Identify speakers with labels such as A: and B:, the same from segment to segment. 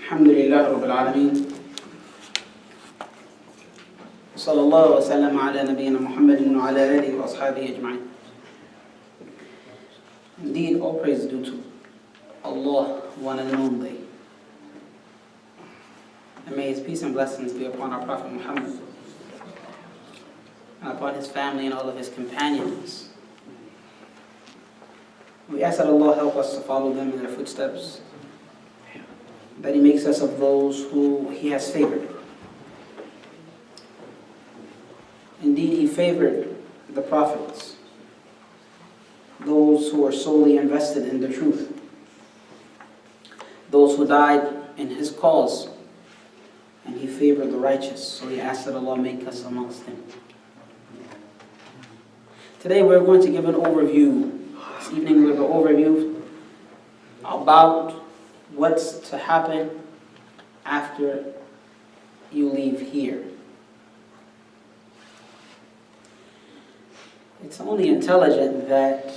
A: الحمد لله رب العالمين صلى الله وسلم على نبينا محمد وعلى آله وأصحابه أجمعين. Indeed, all praise is due to Allah, one and only. And may His peace and blessings be upon our Prophet Muhammad and upon his family and all of his companions. We ask that Allah help us to follow them in their footsteps, that He makes us of those who He has favored. Indeed, He favored the prophets, those who were solely invested in the truth, those who died in His cause, and He favored the righteous. So we ask that Allah make us amongst them. Today we're going to give an overview. This evening we have an overview about what's to happen after you leave here. It's only intelligent that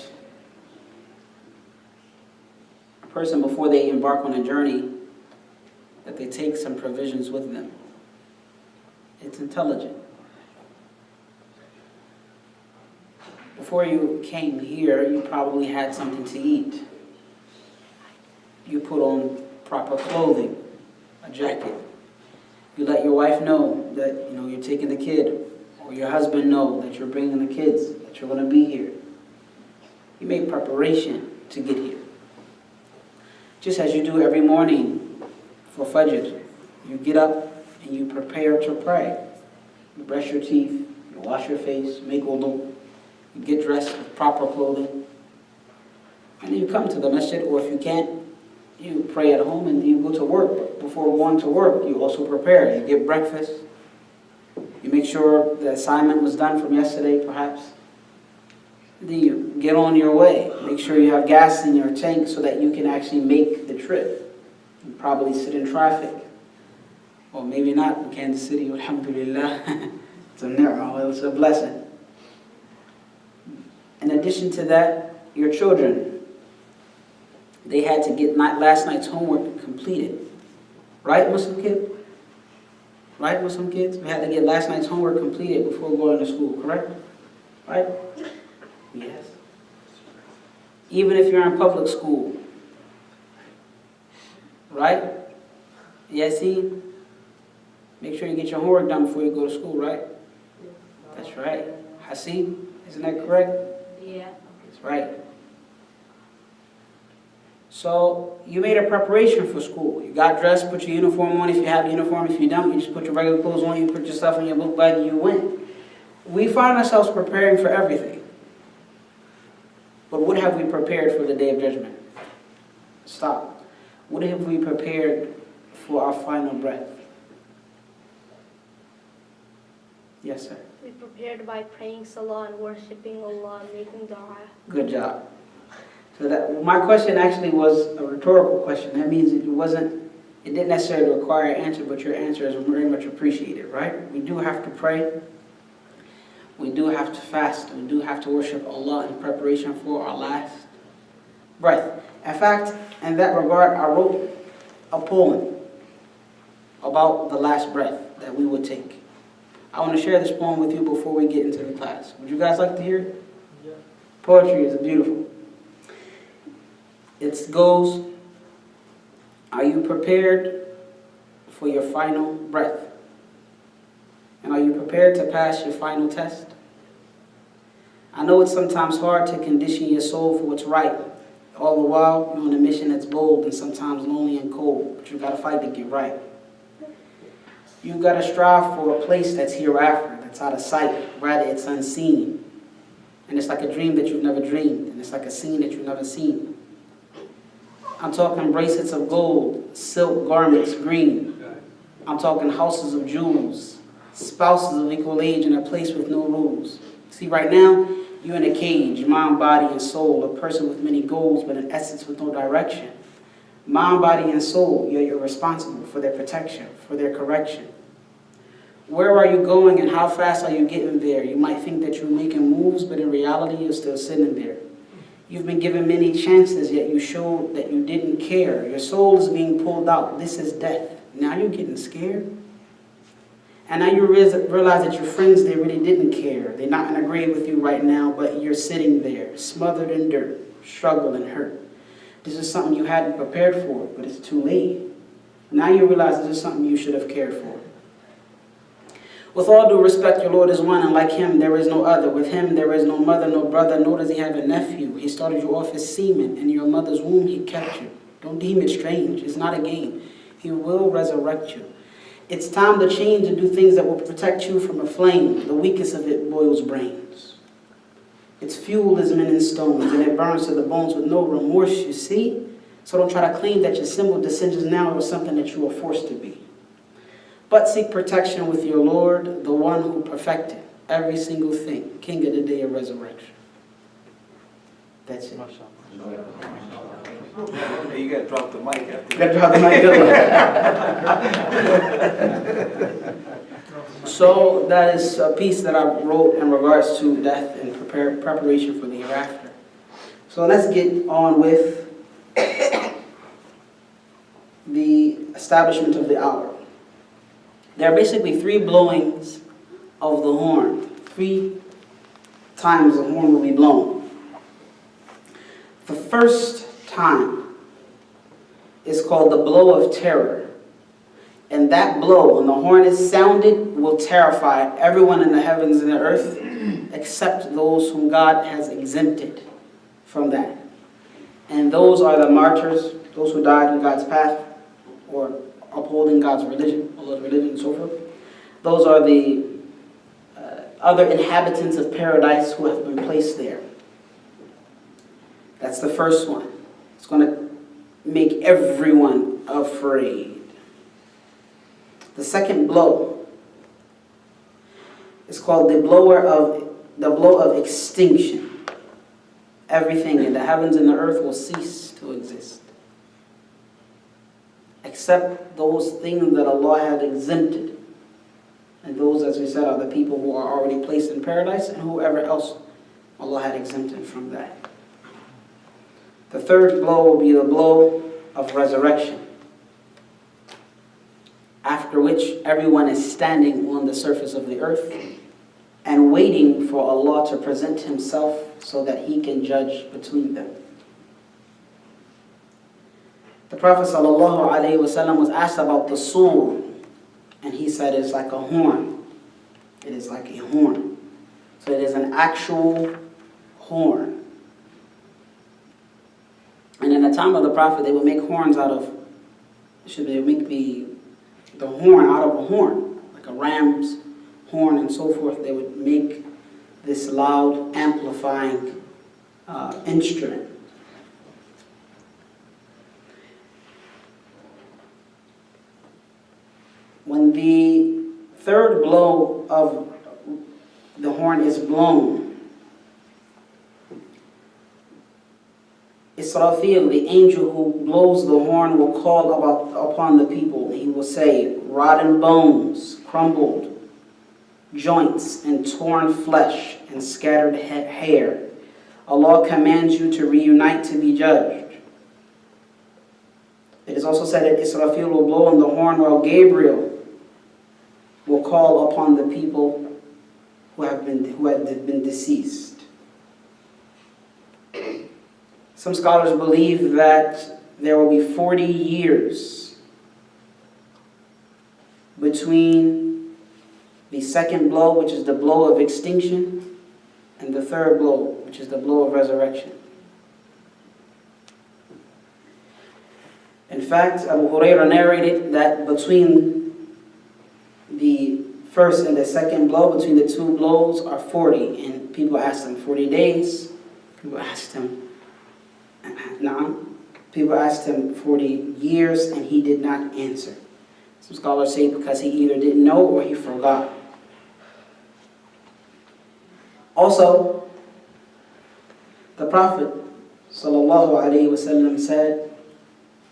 A: a person, before they embark on a journey, that they take some provisions with them. It's intelligent. Before you came here, you probably had something to eat. You put on proper clothing, a jacket. You let your wife know that you're taking the kid, or your husband know that you're bringing the kids, that you're going to be here. You made preparation to get here. Just as you do every morning for Fajr. You get up and you prepare to pray. You brush your teeth, you wash your face, make wudu, you get dressed with proper clothing, and then you come to the masjid, or if you can't, you pray at home and you go to work. But before going to work, you also prepare. You get breakfast. You make sure the assignment was done from yesterday, perhaps. Then you get on your way. Make sure you have gas in your tank so that you can actually make the trip. You probably sit in traffic. Or maybe not in Kansas City, alhamdulillah. It's a blessing. In addition to that, your children, they had to get last night's homework completed. Right, Muslim kid? Right, Muslim kids? We had to get last night's homework completed before going to school, correct? Right? Yes. Even if you're in public school. Right? Yasin? Make sure you get your homework done before you go to school, right? That's right. Hasim? Isn't that correct?
B: Yeah.
A: That's right. So you made a preparation for school. You got dressed, put your uniform on if you have a uniform. If you don't, you just put your regular clothes on, you put your stuff in your book bag and you went. We find ourselves preparing for everything. But what have we prepared for the Day of Judgment? Stop. What have we prepared for our final breath? Yes, sir.
B: We prepared by praying salah and worshipping Allah and making dua.
A: Good job. So my question actually was a rhetorical question. That means it didn't necessarily require an answer, but your answer is very much appreciated, right? We do have to pray. We do have to fast. We do have to worship Allah in preparation for our last breath. In fact, in that regard, I wrote a poem about the last breath that we would take. I want to share this poem with you before we get into the class. Would you guys like to hear it? Yeah. Poetry is beautiful. It goes, are you prepared for your final breath? And are you prepared to pass your final test? I know it's sometimes hard to condition your soul for what's right. All the while, you're on a mission that's bold and sometimes lonely and cold, but you've got to fight to get right. You've got to strive for a place that's hereafter, that's out of sight. Rather, it's unseen. And it's like a dream that you've never dreamed, and it's like a scene that you've never seen. I'm talking bracelets of gold, silk garments green. I'm talking houses of jewels, spouses of equal age in a place with no rules. See, right now, you're in a cage, mind, body, and soul, a person with many goals, but in essence with no direction. Mind, body, and soul, you're responsible for their protection, for their correction. Where are you going and how fast are you getting there? You might think that you're making moves, but in reality, you're still sitting there. You've been given many chances, yet you showed that you didn't care. Your soul is being pulled out. This is death. Now you're getting scared. And now you realize that your friends, they really didn't care. They're not in a grave with you right now, but you're sitting there, smothered in dirt, struggled and hurt. This is something you hadn't prepared for, but it's too late. Now you realize this is something you should have cared for. With all due respect, your Lord is one, and like him there is no other. With him there is no mother, no brother, nor does he have a nephew. He started you off as semen. In your mother's womb he kept you. Don't deem it strange. It's not a game. He will resurrect you. It's time to change and do things that will protect you from a flame. The weakest of it boils brains. Its fuel is men and stones, and it burns to the bones with no remorse, you see? So don't try to claim that your simple decisions now are something that you are forced to be. But seek protection with your Lord, the one who perfected every single thing, King of the day of resurrection. That's it.
C: You got to drop the mic after
A: You got to drop the mic. Good luck. So that is a piece that I wrote in regards to death and preparation for the hereafter. So let's get on with the establishment of the hour. There are basically 3 blowings of the horn. 3 times the horn will be blown. The first time is called the blow of terror. And that blow, when the horn is sounded, will terrify everyone in the heavens and the earth, except those whom God has exempted from that. And those are the martyrs, those who died in God's path, or upholding God's religion, Allah's religion and so forth. Those are the other inhabitants of paradise who have been placed there. That's the first one. It's going to make everyone afraid. The second blow is called the blow of extinction. Everything in the heavens and the earth will cease to exist, except those things that Allah had exempted. And those, as we said, are the people who are already placed in paradise and whoever else Allah had exempted from that. The third blow will be the blow of resurrection, after which everyone is standing on the surface of the earth and waiting for Allah to present himself so that he can judge between them. The Prophet ﷺ was asked about the soul, and he said it's like a horn. It is like a horn. So it is an actual horn. And in the time of the Prophet, they would make horns out of, they would make the horn out of a horn, like a ram's horn and so forth. They would make this loud, amplifying instrument. When the third blow of the horn is blown, Israfil, the angel who blows the horn, will call upon the people. He will say, rotten bones, crumbled joints, and torn flesh, and scattered hair. Allah commands you to reunite to be judged. It is also said that Israfil will blow on the horn while Gabriel will call upon the people who had been deceased. Some scholars believe that there will be 40 years between the second blow, which is the blow of extinction, and the third blow, which is the blow of resurrection. In fact, Abu Hurairah narrated that between the first and the second blow, between the 2 blows, are 40. And people asked him 40 days. People asked him 40 years, and he did not answer. Some scholars say because he either didn't know or he forgot. Also, the Prophet ﷺ said,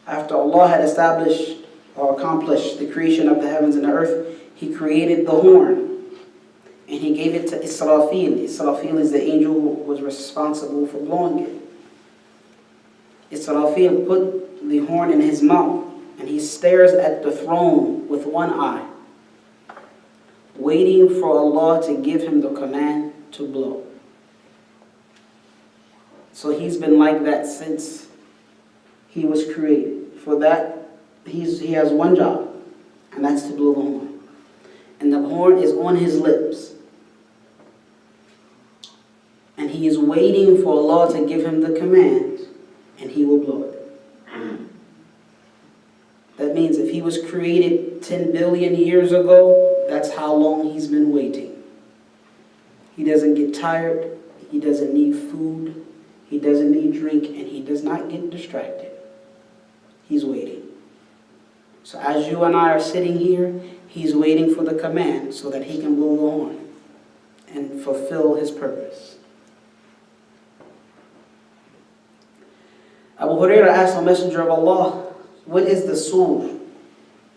A: after Allah had established or accomplished the creation of the heavens and the earth, He created the horn, and He gave it to Israfil. Israfil is the angel who was responsible for blowing it. Israfil put the horn in his mouth, and he stares at the throne with one eye, waiting for Allah to give him the command to blow. So he's been like that since he was created. For that, he has one job, and that's to blow the horn. And the horn is on his lips. And he is waiting for Allah to give him the command, and he will blow it. That means if he was created 10 billion years ago, that's how long he's been waiting. He doesn't get tired, he doesn't need food, he doesn't need drink, and he does not get distracted. He's waiting. So as you and I are sitting here, he's waiting for the command so that he can blow the horn and fulfill his purpose. Abu Hurairah asked the Messenger of Allah, what is the sur?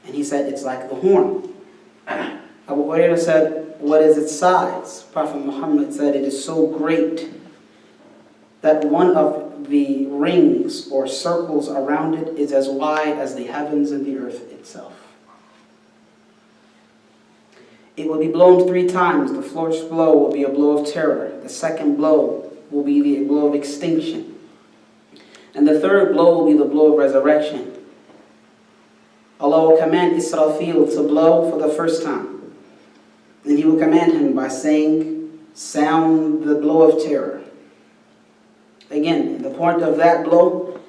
A: And he said, it's like the horn. Abu Hurairah said, what is its size? Prophet Muhammad said, it is so great that one of the rings or circles around it is as wide as the heavens and the earth itself. It will be blown 3 times. The first blow will be a blow of terror. The second blow will be the blow of extinction. And the third blow will be the blow of resurrection. Allah will command Israfil to blow for the first time. And he will command him by saying, sound the blow of terror. Again, the point of that blow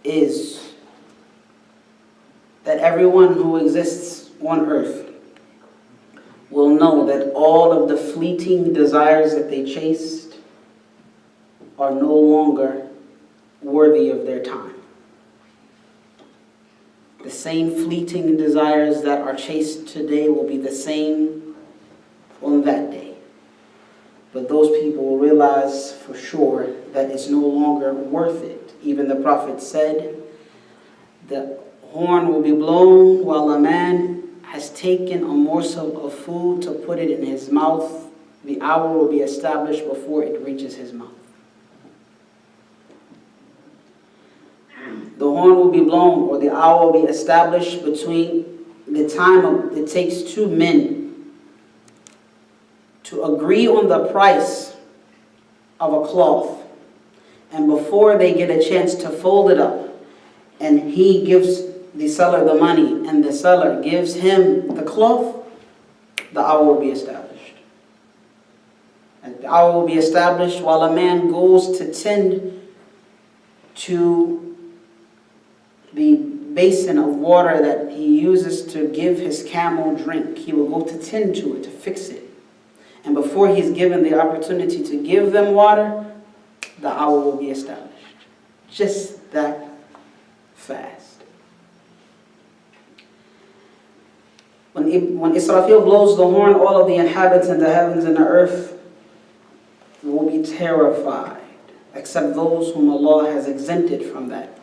A: is that everyone who exists on earth will know that all of the fleeting desires that they chased are no longer worthy of their time. The same fleeting desires that are chased today will be the same on that day. But those people will realize for sure that it's no longer worth it. Even the Prophet said, the horn will be blown while a man has taken a morsel of food to put it in his mouth. The hour will be established before it reaches his mouth. The horn will be blown, or the hour will be established between the time it takes 2 men to agree on the price of a cloth. And before they get a chance to fold it up, and he gives the seller the money, and the seller gives him the cloth, the hour will be established. And the hour will be established while a man goes to tend to the basin of water that he uses to give his camel drink. He will go to tend to it, to fix it. And before he's given the opportunity to give them water, the hour will be established. Just that fast. When Israfil blows the horn, all of the inhabitants in the heavens and the earth will be terrified, except those whom Allah has exempted from that.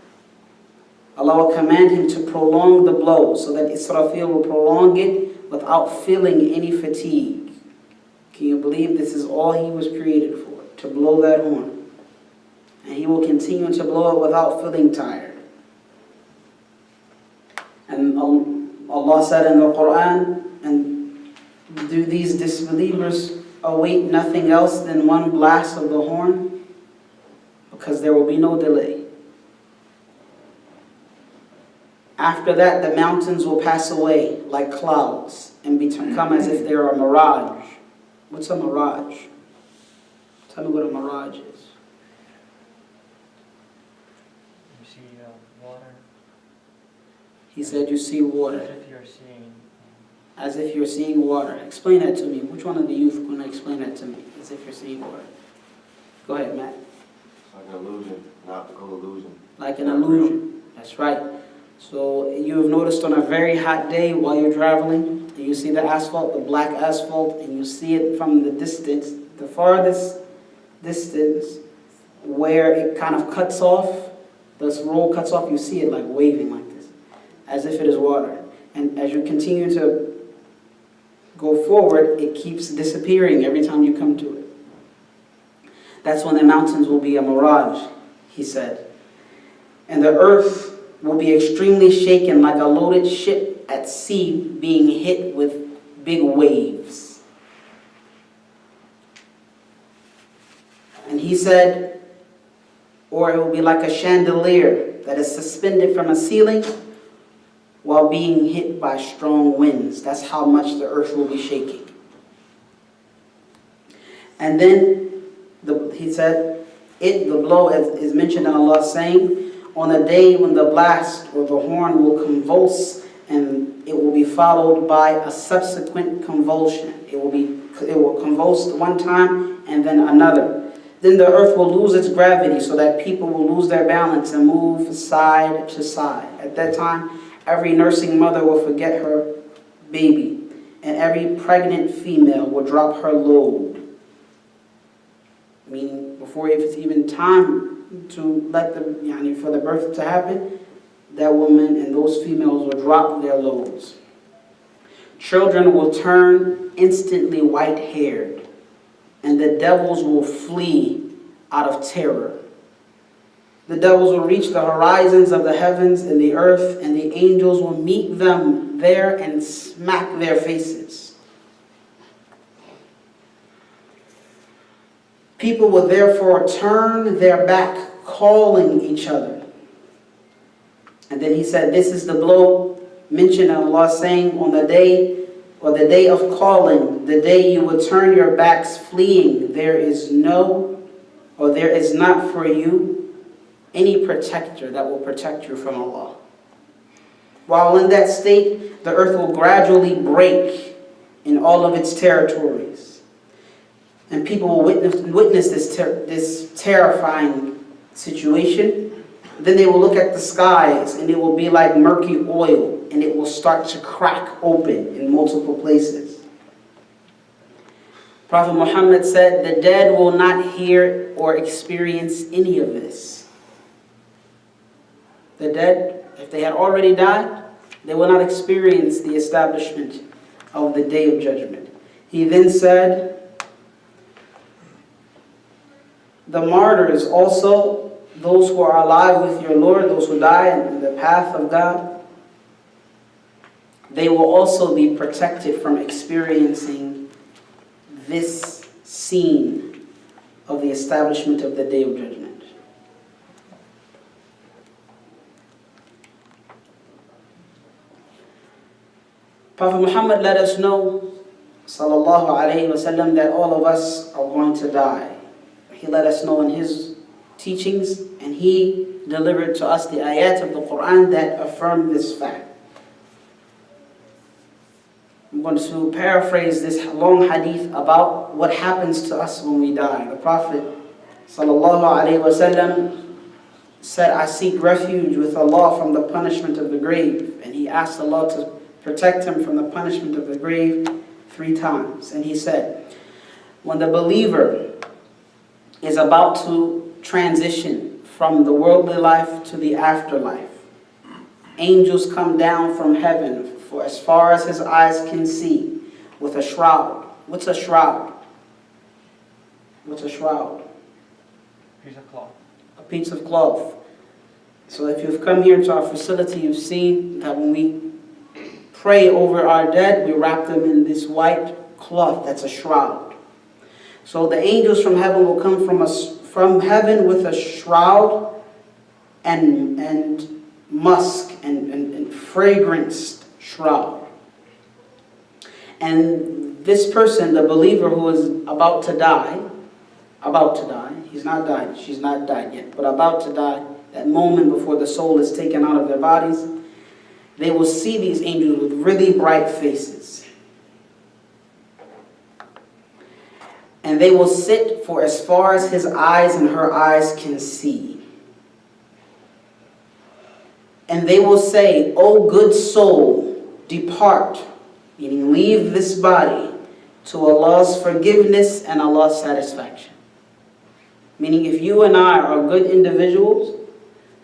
A: Allah will command him to prolong the blow so that Israfil will prolong it without feeling any fatigue. Can you believe this is all he was created for? To blow that horn. And he will continue to blow it without feeling tired. And Allah said in the Quran, and do these disbelievers await nothing else than one blast of the horn? Because there will be no delay. After that, the mountains will pass away like clouds and become as if they are a mirage. What's a mirage? Tell me what a mirage is.
D: You see water.
A: He said you see water.
D: As if you're seeing.
A: As if you're seeing water. Explain that to me. Which one of the youth going to explain that to me? As if you're seeing water. Go ahead, Matt.
E: Like an illusion, an optical illusion.
A: Like an illusion. That's right. So you have noticed on a very hot day while you're traveling, you see the asphalt, the black asphalt, and you see it from the distance, the farthest distance, where it kind of cuts off, this roll cuts off, you see it like waving like this, as if it is water. And as you continue to go forward, it keeps disappearing every time you come to it. That's when the mountains will be a mirage, he said. And the earth will be extremely shaken like a loaded ship at sea being hit with big waves. And he said, or it will be like a chandelier that is suspended from a ceiling while being hit by strong winds. That's how much the earth will be shaking. And then he said, the blow is mentioned in Allah saying, on a day when the blast or the horn will convulse, and it will be followed by a subsequent convulsion. It will convulse one time and then another. Then the earth will lose its gravity so that people will lose their balance and move side to side. At that time, every nursing mother will forget her baby, and every pregnant female will drop her load. Meaning, before it's even time to let for the birth to happen, that woman and those females will drop their loads. Children will turn instantly white-haired, and the devils will flee out of terror. The devils will reach the horizons of the heavens and the earth, and the angels will meet them there and smack their faces. People will therefore turn their back, calling each other. And then he said, this is the blow mentioned in Allah saying, on the day, or the day of calling, the day you will turn your backs fleeing, there is not for you any protector that will protect you from Allah. While in that state, the earth will gradually break in all of its territories. And people will witness this terrifying situation. Then they will look at the skies, and it will be like murky oil, and it will start to crack open in multiple places. Prophet Muhammad said, the dead will not hear or experience any of this. The dead, if they had already died, they will not experience the establishment of the Day of Judgment. He then said, the martyrs also, those who are alive with your Lord, those who die in the path of God, they will also be protected from experiencing this scene of the establishment of the Day of Judgment. Prophet Muhammad let us know, sallallahu alayhi wasallam, that all of us are going to die. He let us know in his teachings, and he delivered to us the ayat of the Quran that affirm this fact. I'm going to paraphrase this long hadith about what happens to us when we die. The Prophet ﷺ said, I seek refuge with Allah from the punishment of the grave. And he asked Allah to protect him from the punishment of the grave 3 times. And he said, when the believer is about to transition from the worldly life to the afterlife, angels come down from heaven for as far as his eyes can see with a shroud. What's a shroud? What's a shroud?
D: Piece of cloth.
A: A piece of cloth. So if you've come here to our facility, you've seen that when we pray over our dead, we wrap them in this white cloth. That's a shroud. So the angels from heaven will come from heaven with a shroud and musk and fragranced shroud. And this person, the believer who is about to die, he's not died, she's not died yet, but about to die, that moment before the soul is taken out of their bodies, they will see these angels with really bright faces. And they will sit for as far as his eyes and her eyes can see. And they will say, O good soul, depart, meaning leave this body, to Allah's forgiveness and Allah's satisfaction. Meaning if you and I are good individuals,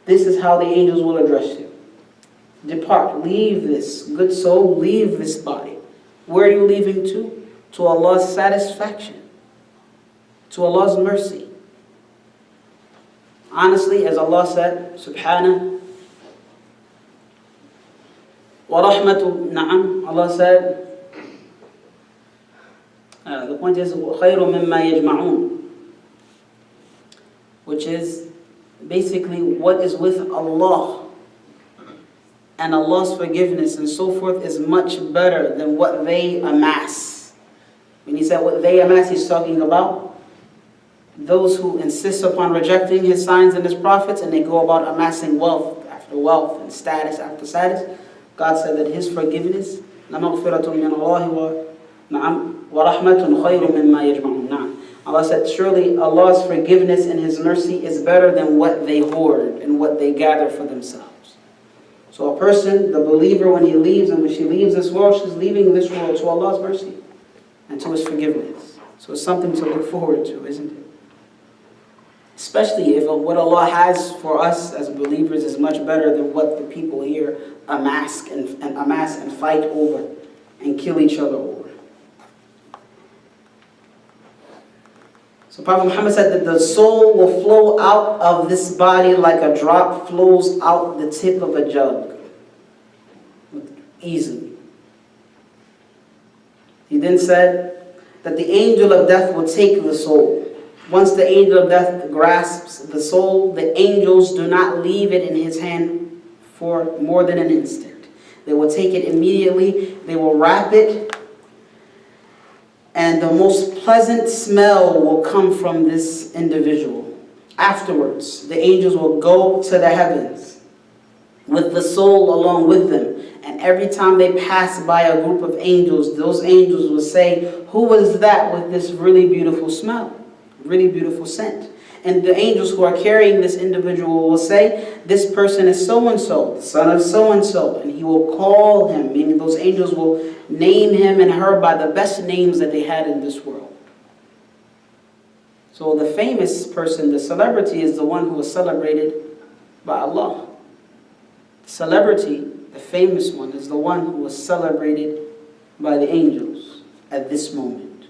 A: this is how the angels will address you. Depart, leave this, good soul, leave this body. Where are you leaving to? To Allah's satisfaction. To Allah's mercy. Honestly, as Allah said, Subhanahu wa rahmatu, na'am, Allah said, the point is, خَيْرٌ مِمَّا يَجْمَعُونَ, which is basically what is with Allah and Allah's forgiveness and so forth is much better than what they amass. When he said what they amass, he's talking about those who insist upon rejecting his signs and his prophets, and they go about amassing wealth after wealth and status after status. God said that his forgiveness, لَمَغْفِرَةٌ مِّنَ اللَّهِ وَرَحْمَةٌ خَيْرٌ مِّمَّا يَجْمَعُونَ. Allah said, surely Allah's forgiveness and his mercy is better than what they hoard and what they gather for themselves. So a person, the believer, when he leaves and when she leaves this world, she's leaving this world to Allah's mercy and to his forgiveness. So it's something to look forward to, isn't it? Especially if what Allah has for us as believers is much better than what the people here amass and fight over and kill each other over. So Prophet Muhammad said that the soul will flow out of this body like a drop flows out the tip of a jug. Easily. He then said that the angel of death will take the soul. Once the angel of death grasps the soul, the angels do not leave it in his hand for more than an instant. They will take it immediately, they will wrap it, and the most pleasant smell will come from this individual. Afterwards, the angels will go to the heavens with the soul along with them. And every time they pass by a group of angels, those angels will say, who was that with this really beautiful smell? Really beautiful scent. And the angels who are carrying this individual will say, this person is so-and-so, the son of so-and-so. And he will call him, meaning those angels will name him and her by the best names that they had in this world. So the famous person, the celebrity, is the one who was celebrated by Allah. Celebrity, the famous one, is the one who was celebrated by the angels at this moment.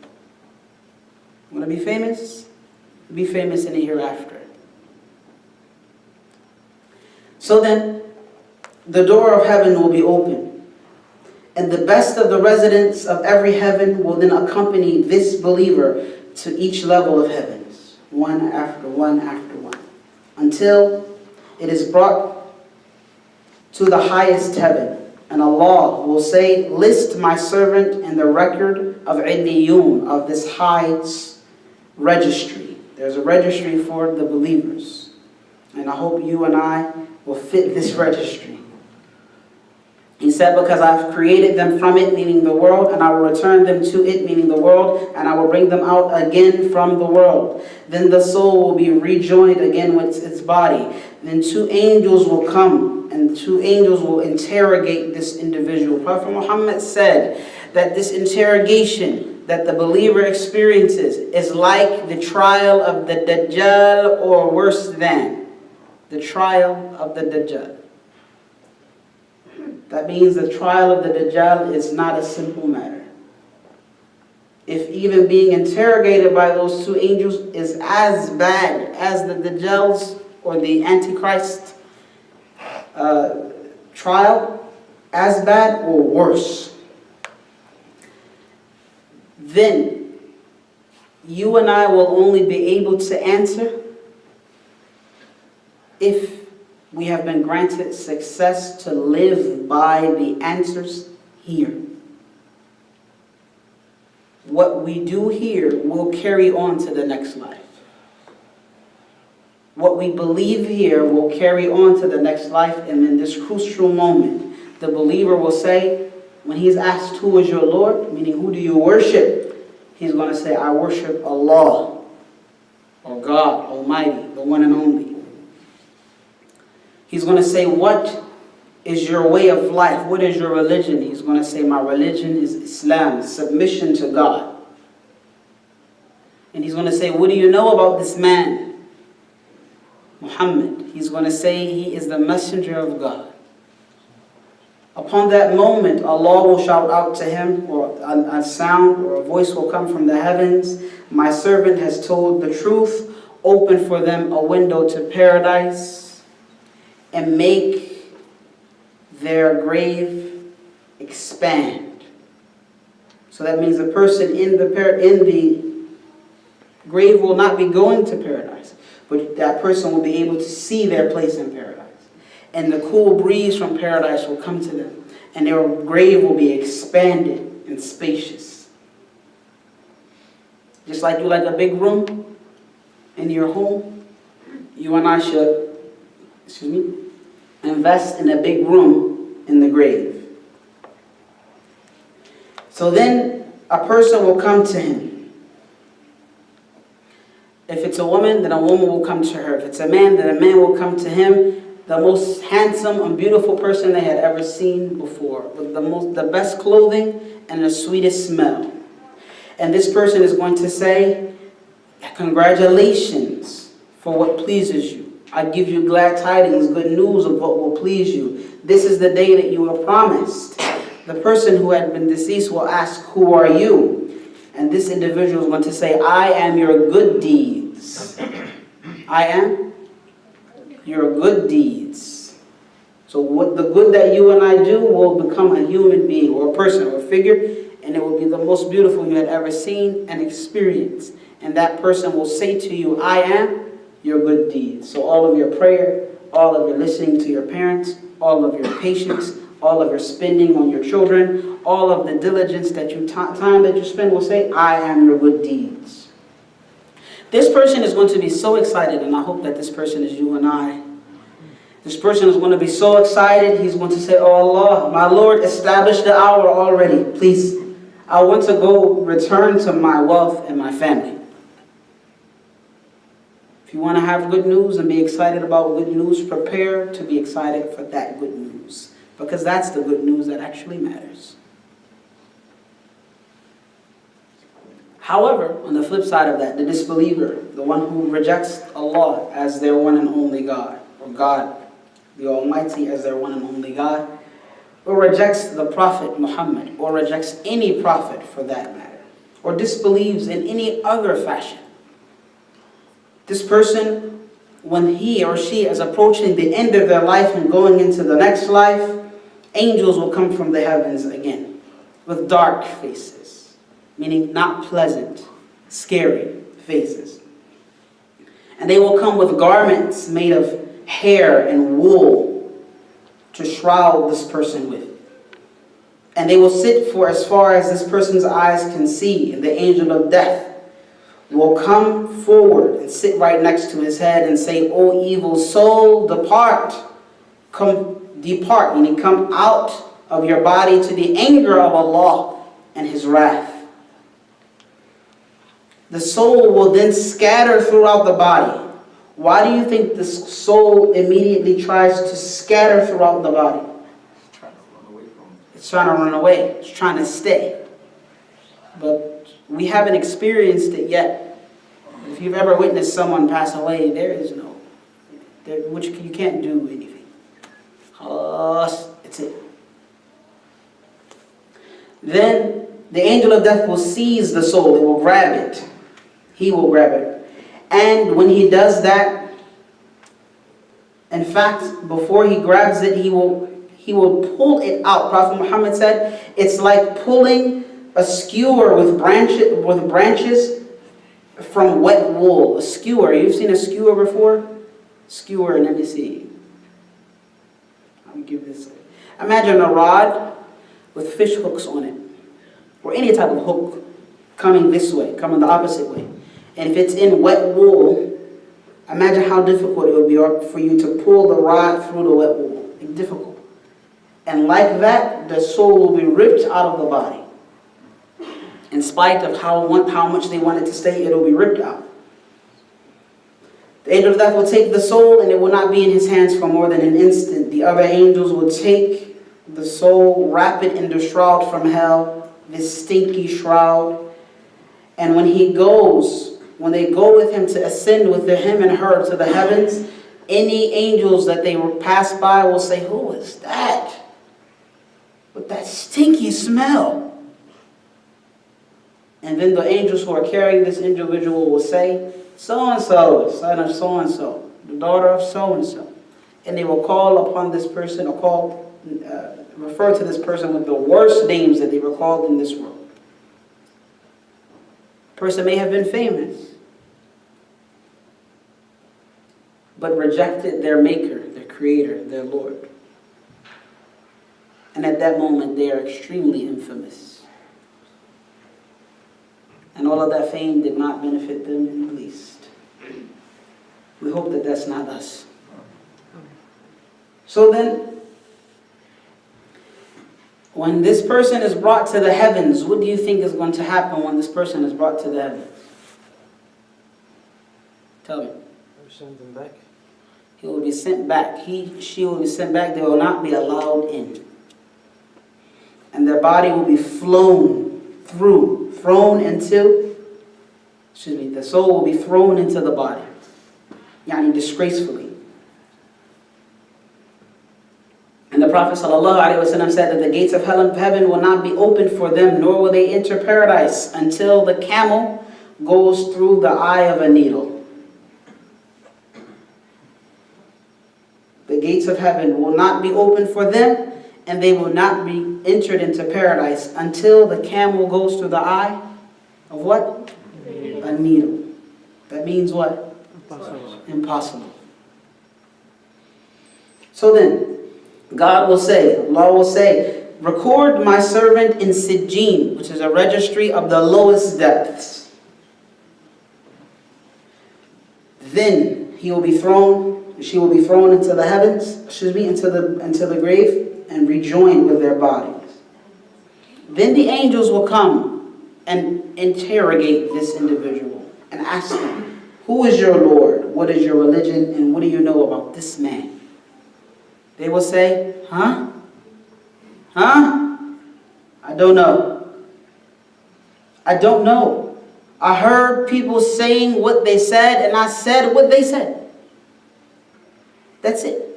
A: Want to be famous? Be famous in the hereafter. So then, the door of heaven will be open, and the best of the residents of every heaven will then accompany this believer to each level of heavens, one after one after one, until it is brought to the highest heaven. And Allah will say, list my servant in the record of Illiyun, of this high registry. There's a registry for the believers. And I hope you and I will fit this registry. He said, because I've created them from it, meaning the world, and I will return them to it, meaning the world, and I will bring them out again from the world. Then the soul will be rejoined again with its body. Then two angels will come, and two angels will interrogate this individual. Prophet Muhammad said that this interrogation that the believer experiences is like the trial of the Dajjal, or worse than the trial of the Dajjal. That means the trial of the Dajjal is not a simple matter. If even being interrogated by those two angels is as bad as the Dajjal's or the Antichrist trial, as bad or worse, then you and I will only be able to answer if we have been granted success to live by the answers here. What we do here will carry on to the next life. What we believe here will carry on to the next life, and in this crucial moment, the believer will say, when he's asked, who is your Lord? Meaning, who do you worship? He's going to say, I worship Allah, or God Almighty, the one and only. He's going to say, what is your way of life? What is your religion? He's going to say, my religion is Islam, submission to God. And he's going to say, what do you know about this man, Muhammad? He's going to say, he is the messenger of God. Upon that moment, Allah will shout out to him, or a sound or a voice will come from the heavens, my servant has told the truth. open for them a window to paradise and make their grave expand. So that means the person in the grave will not be going to paradise, but that person will be able to see their place in paradise. And the cool breeze from paradise will come to them, and their grave will be expanded and spacious. Just like you like a big room in your home, you and I should, invest in a big room in the grave. So then a person will come to him. If it's a woman, then a woman will come to her. If it's a man, then a man will come to him. The most handsome and beautiful person they had ever seen before, with the best clothing and the sweetest smell. And this person is going to say, congratulations for what pleases you. I give you glad tidings, good news of what will please you. This is the day that you were promised. The person who had been deceased will ask, who are you? And this individual is going to say, I am your good deeds. I am your good deeds. So what the good that you and I do will become a human being or a person or a figure, and it will be the most beautiful you had ever seen and experienced. And that person will say to you, I am your good deeds. So all of your prayer, all of your listening to your parents, all of your patience, all of your spending on your children, all of the diligence that you time that you spend will say, I am your good deeds. This person is going to be so excited, and I hope that this person is you and I. This person is going to be so excited, he's going to say, oh Allah, my Lord, establish the hour already. Please, I want to go return to my wealth and my family. If you want to have good news and be excited about good news, prepare to be excited for that good news. Because that's the good news that actually matters. However, on the flip side of that, the disbeliever, the one who rejects Allah as their one and only God, or God, the Almighty as their one and only God, or rejects the Prophet Muhammad, or rejects any prophet for that matter, or disbelieves in any other fashion. This person, when he or she is approaching the end of their life and going into the next life, angels will come from the heavens again with dark faces, meaning not pleasant, scary faces. And they will come with garments made of hair and wool to shroud this person with. And they will sit for as far as this person's eyes can see, and the angel of death will come forward and sit right next to his head and say, O evil soul, depart. Depart, meaning come out of your body to the anger of Allah and His wrath. The soul will then scatter throughout the body. Why do you think the soul immediately tries to scatter throughout the body?
C: It's trying to run away from it.
A: It's trying to run away. It's trying to stay. But we haven't experienced it yet. If you've ever witnessed someone pass away, there is no, which you can't do anything. It's it. Then the angel of death will seize the soul. It will grab it. He will grab it. And when he does that, in fact, before he grabs it, he will pull it out. Prophet Muhammad said, it's like pulling a skewer with branches from wet wool. A skewer. You've seen a skewer before? Skewer, let me see. I'll give this. Imagine a rod with fish hooks on it, or any type of hook coming this way, coming the opposite way. And if it's in wet wool, imagine how difficult it would be for you to pull the rod through the wet wool. It's difficult. And like that, the soul will be ripped out of the body. In spite of how much they want it to stay, it will be ripped out. The angel of death will take the soul, and it will not be in his hands for more than an instant. The other angels will take the soul, wrap it in the shroud from hell, this stinky shroud. And when they go with him to ascend with him and her to the heavens, any angels that they pass by will say, who is that? With that stinky smell. And then the angels who are carrying this individual will say, so-and-so, son of so-and-so, the daughter of so-and-so. And they will call upon this person or refer to this person with the worst names that they were called in this world. Person may have been famous, but rejected their maker, their creator, their Lord. And at that moment, they are extremely infamous. And all of that fame did not benefit them in the least. We hope that that's not us. So then, when this person is brought to the heavens, what do you think is going to happen when this person is brought to the heavens? Tell me.
F: Send them back.
A: He will be sent back. She will be sent back. They will not be allowed in. And their body will be the soul will be thrown into the body. Yani disgracefully. And the Prophet ﷺ said that the gates of heaven will not be opened for them, nor will they enter paradise until the camel goes through the eye of a needle. The gates of heaven will not be opened for them, and they will not be entered into paradise until the camel goes through the eye of what? A needle. That means what? Impossible. So then, Allah will say, record my servant in Sijjin, which is a registry of the lowest depths. Then she will be thrown into the heavens, into the grave, and rejoined with their bodies. Then the angels will come and interrogate this individual and ask him, who is your Lord? What is your religion? And what do you know about this man? They will say, Huh? I don't know. I heard people saying what they said, and I said what they said. That's it.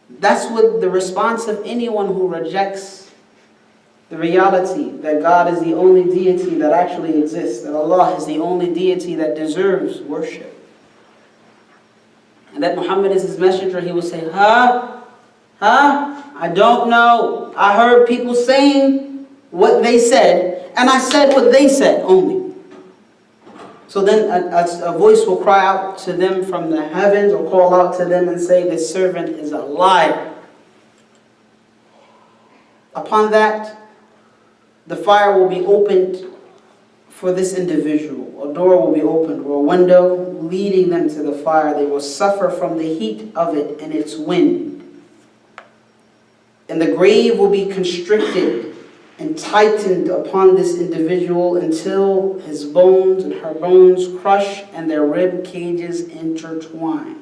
A: That's what the response of anyone who rejects the reality that God is the only deity that actually exists, that Allah is the only deity that deserves worship, and that Muhammad is his messenger. He will say, I don't know. I heard people saying what they said, and I said what they said only. So then a voice will cry out to them from the heavens, or call out to them and say, this servant is a liar. Upon that, the fire will be opened for this individual. A door will be opened, or a window leading them to the fire. They will suffer from the heat of it and its wind. And the grave will be constricted and tightened upon this individual until his bones and her bones crush and their rib cages intertwine.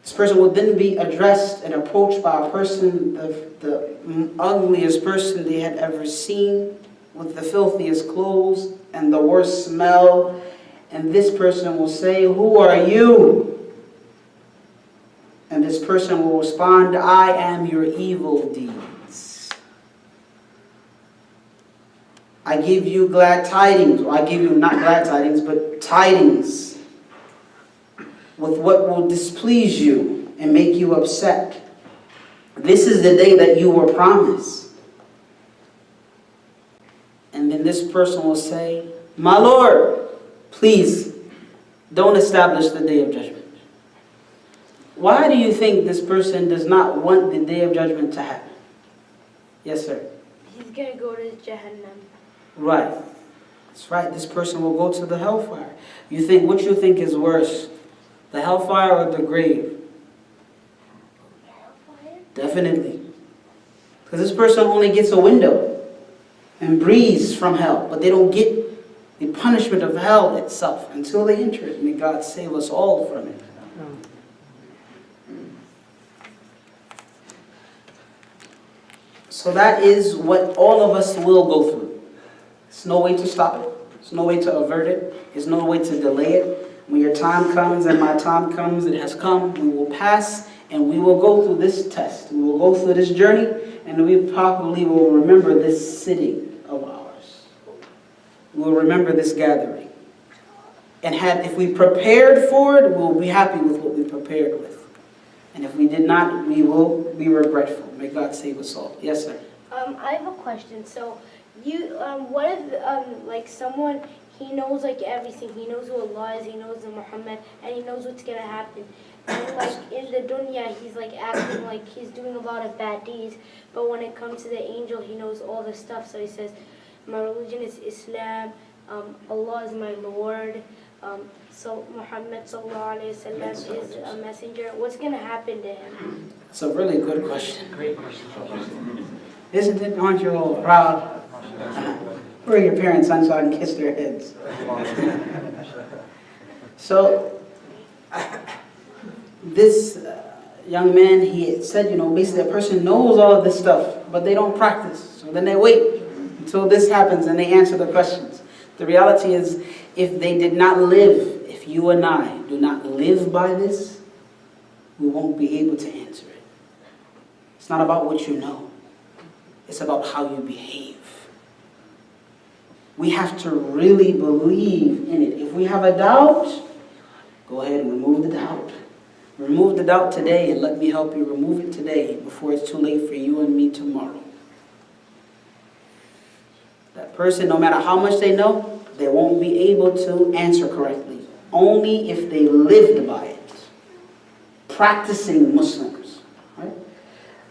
A: This person will then be addressed and approached by a person, the ugliest person they had ever seen, with the filthiest clothes and the worst smell. And this person will say, who are you? And this person will respond, I am your evil deeds. I give you glad tidings, or I give you not glad tidings, but tidings with what will displease you and make you upset. This is the day that you were promised. And then this person will say, my Lord, please don't establish the day of judgment. Why do you think this person does not want the day of judgment to happen? Yes, sir.
B: He's going to go to Jahannam.
A: Right. That's right. This person will go to the hellfire. What you think is worse? The hellfire or the grave?
B: Hellfire?
A: Definitely. Because this person only gets a window and breathes from hell, but they don't get the punishment of hell itself until they enter it. May God save us all from it. So that is what all of us will go through. There's no way to stop it. There's no way to avert it. There's no way to delay it. When your time comes and my time comes, it has come, we will pass and we will go through this test. We will go through this journey, and we probably will remember this sitting of ours. we'll remember this gathering. And if we prepared for it, we'll be happy with what we prepared with. And if we did not, we will be regretful. May God save us all. Yes, sir.
B: I have a question. So, what if, like, someone, he knows, like, everything. He knows who Allah is, he knows the Muhammad, and he knows what's going to happen. And, like, in the dunya, he's, like, acting like he's doing a lot of bad deeds. But when it comes to the angel, he knows all the stuff. So he says, my religion is Islam, Allah is my Lord, so Muhammad sallallahu alayhi wa sallam is a messenger. What's going to happen to him?
A: It's a really good question.
D: Great question.
A: Isn't it? Aren't you all proud? Where are your parents, son, so I can kiss their heads? So, this young man, he said, basically a person knows all of this stuff, but they don't practice. So then they wait until this happens and they answer the questions. The reality is, if they did not live, if you and I do not live by this, we won't be able to answer it. It's not about what you know. It's about how you behave. We have to really believe in it. If we have a doubt, go ahead and remove the doubt. Remove the doubt today and let me help you remove it today before it's too late for you and me tomorrow. That person, no matter how much they know, they won't be able to answer correctly. Only if they lived by it. Practicing Muslims. Right?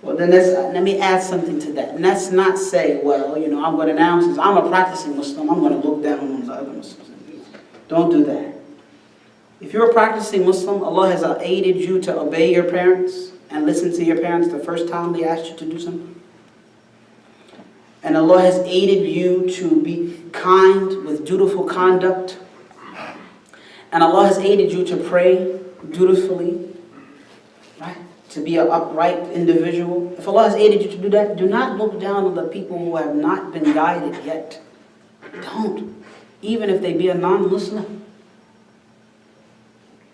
A: Well, then let me add something to that. And let's not say, well, I'm going to announce this. I'm a practicing Muslim. I'm going to look down on the other Muslims. Don't do that. If you're a practicing Muslim, Allah has aided you to obey your parents and listen to your parents the first time they asked you to do something. And Allah has aided you to be kind with dutiful conduct. And Allah has aided you to pray dutifully, right? To be an upright individual. If Allah has aided you to do that, do not look down on the people who have not been guided yet. Don't. Even if they be a non-Muslim.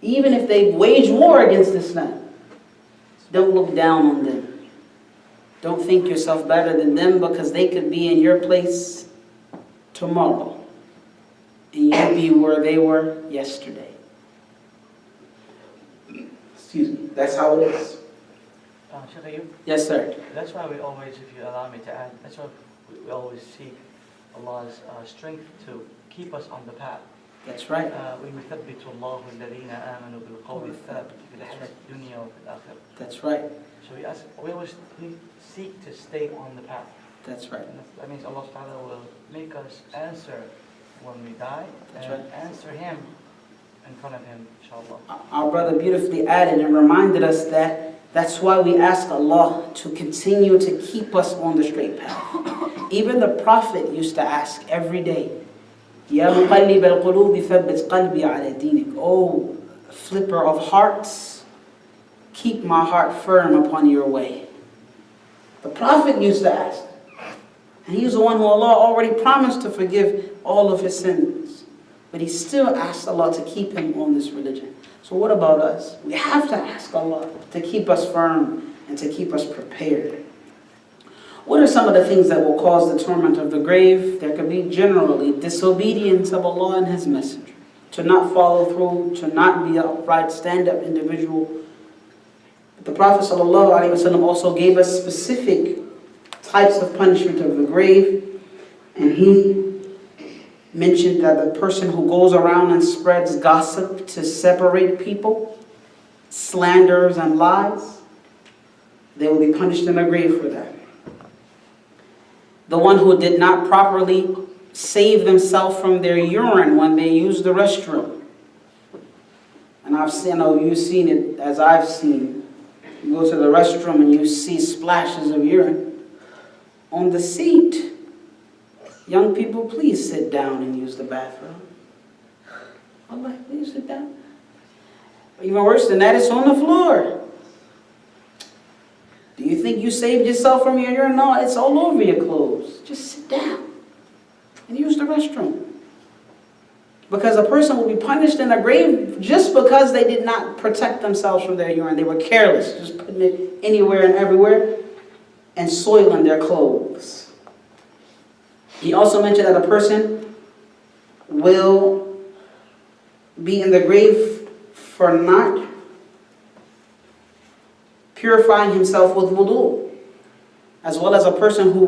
A: Even if they wage war against Islam. Don't look down on them. Don't think yourself better than them because they could be in your place tomorrow. And you be where they were yesterday. Excuse me. That's how it is.
D: Sheikh Ayub,
A: Yes, sir.
D: that's why we always, if you allow me to add, that's why we always seek Allah's strength to keep us on the path.
A: That's right.
D: وَيُثَبِّتُ اللَّهُ الَّذِينَ آمَنُوا بِالْقَوْلِ الثَّابِتِ فِي الْحَيَاةِ الدُّنْيَا وَفِي الْآخِرَةِ.
A: That's right.
D: So we always seek to stay on the path.
A: That's right.
D: And that means Allah subhanahu wa ta'ala will make us answer when we die,
A: That's
D: and
A: right.
D: answer Him in front of Him, inshallah.
A: Our brother beautifully added and reminded us that that's why we ask Allah to continue to keep us on the straight path. Even the Prophet used to ask every day, Ya muqallib al-qulub thabbit qalbi ala dinik. Oh, flipper of hearts, keep my heart firm upon your way. The Prophet used to ask. And he was the one who Allah already promised to forgive all of his sins. But he still asked Allah to keep him on this religion. So what about us? We have to ask Allah to keep us firm and to keep us prepared. What are some of the things that will cause the torment of the grave? There could be generally disobedience of Allah and His Messenger. To not follow through, to not be an upright, stand-up individual. But the Prophet ﷺ also gave us specific types of punishment of the grave. And he mentioned that the person who goes around and spreads gossip to separate people, slanders and lies, they will be punished in the grave for that. The one who did not properly save themselves from their urine when they use the restroom. And I know you've seen it as I've seen. You go to the restroom and you see splashes of urine on the seat. Young people, please sit down and use the bathroom. Allah, please sit down. Even worse than that, it's on the floor. Do you think you saved yourself from your urine? No, it's all over your clothes. Just sit down and use the restroom. Because a person will be punished in a grave just because they did not protect themselves from their urine. They were careless, just putting it anywhere and everywhere and soiling their clothes. He also mentioned that a person will be in the grave for not purifying himself with wudu, as well as a person who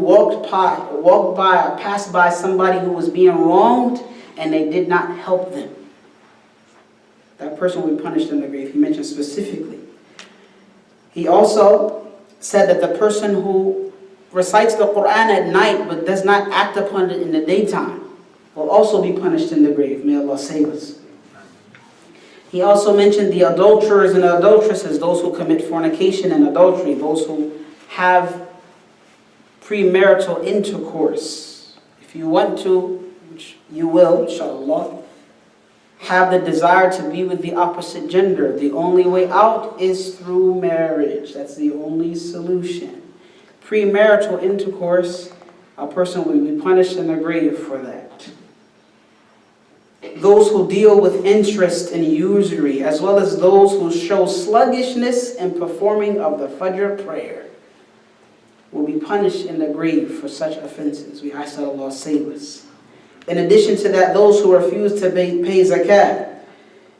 A: passed by somebody who was being wronged and they did not help them. That person will be punished in the grave. He mentioned specifically. He also said that the person who recites the Quran at night but does not act upon it in the daytime will also be punished in the grave. May Allah save us. He also mentioned the adulterers and adulteresses, those who commit fornication and adultery, those who have premarital intercourse. If you want to, which you will, inshallah, have the desire to be with the opposite gender, the only way out is through marriage. That's the only solution. Premarital intercourse, a person will be punished in the grave for that. Those who deal with interest and usury, as well as those who show sluggishness in performing of the Fajr prayer, will be punished in the grave for such offenses. We ask that Allah save us. In addition to that, those who refuse to pay zakat,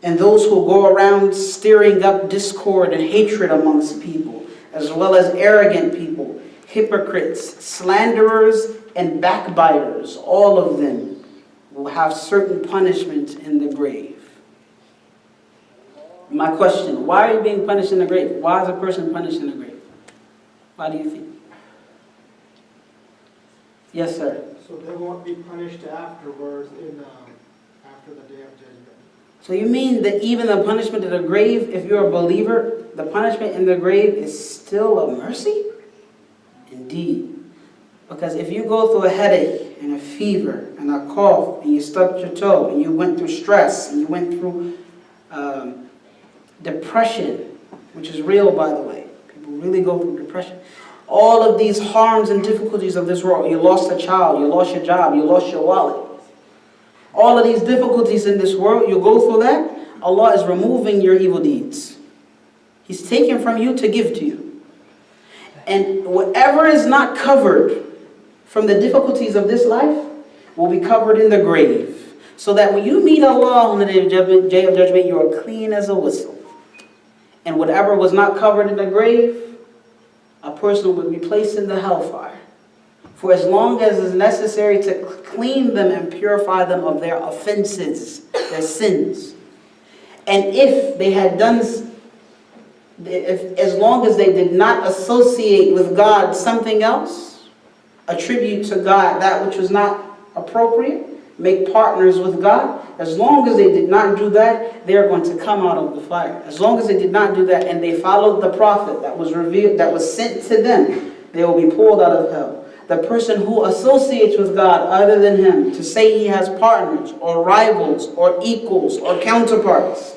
A: and those who go around stirring up discord and hatred amongst people, as well as arrogant people, hypocrites, slanderers, and backbiters, all of them will have certain punishment in the grave. My question, why are you being punished in the grave? Why is a person punished in the grave? Why do you think? Yes, sir.
F: So they won't be punished afterwards after the Day of Judgment.
A: So you mean that even the punishment of the grave, if you're a believer, the punishment in the grave is still a mercy? Indeed. Because if you go through a headache and a fever and a cough and you stubbed your toe and you went through stress and you went through depression, which is real, by the way. People really go through depression. All of these harms and difficulties of this world. You lost a child, you lost your job, you lost your wallet. All of these difficulties in this world, you go through that, Allah is removing your evil deeds. He's taking from you to give to you. And whatever is not covered from the difficulties of this life will be covered in the grave. So that when you meet Allah on the Day of Judgment, you are clean as a whistle. And whatever was not covered in the grave, a person will be placed in the hellfire for as long as is necessary to clean them and purify them of their offenses, their sins. And if they had done, as long as they did not associate with God something else, attribute to God that which was not appropriate, make partners with God, as long as they did not do that, they are going to come out of the fire. As long as they did not do that and they followed the prophet that was revealed, that was sent to them, they will be pulled out of hell. The person who associates with God other than Him, to say he has partners or rivals or equals or counterparts,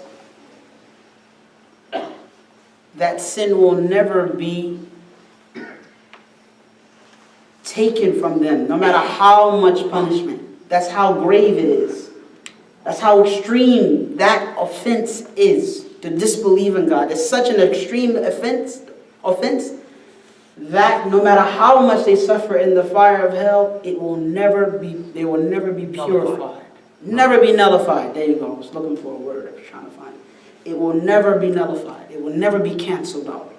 A: that sin will never be taken from them, no matter how much punishment. That's how grave it is. That's how extreme that offense is, to disbelieve in God. It's such an extreme offense that no matter how much they suffer in the fire of hell, they will never be purified. Never be nullified. There you go. I was looking for a word. I was trying to find it. It will never be nullified. It will never be canceled out.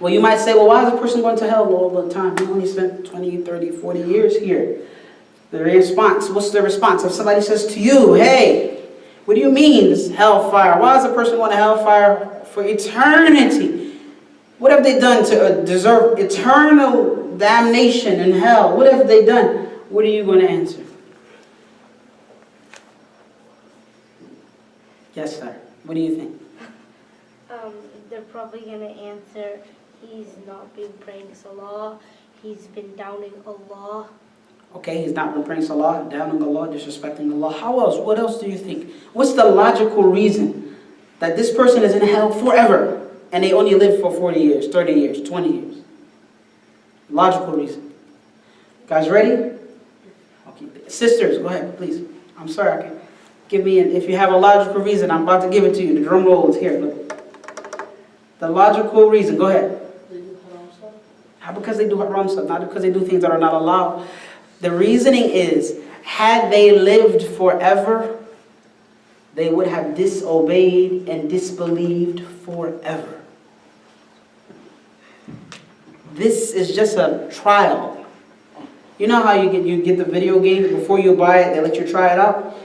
A: Well, you might say, well, why is a person going to hell all the time? He only spent 20, 30, 40 years here. The response, what's the response? If somebody says to you, hey, what do you mean this hellfire? Why is a person going to hellfire for eternity? What have they done to deserve eternal damnation in hell? What have they done? What are you going to answer? Yes, sir. What do you think?
B: They're probably going to answer, he's not been praying Salah, he's been downing Allah.
A: Okay, he's not been praying Salah, downing Allah, disrespecting Allah. How else? What else do you think? What's the logical reason that this person is in hell forever and they only live for 40 years, 30 years, 20 years? Logical reason. Guys ready? Okay. Sisters, go ahead, please. I'm sorry, I can't. Give me if you have a logical reason, I'm about to give it to you. The drum roll is here. Look. The logical reason, go ahead. How? Because they do haram stuff, not because they do things that are not allowed. The reasoning is, Had they lived forever, they would have disobeyed and disbelieved forever. This is just a trial. You know how you get the video game before you buy it, they let you try it out?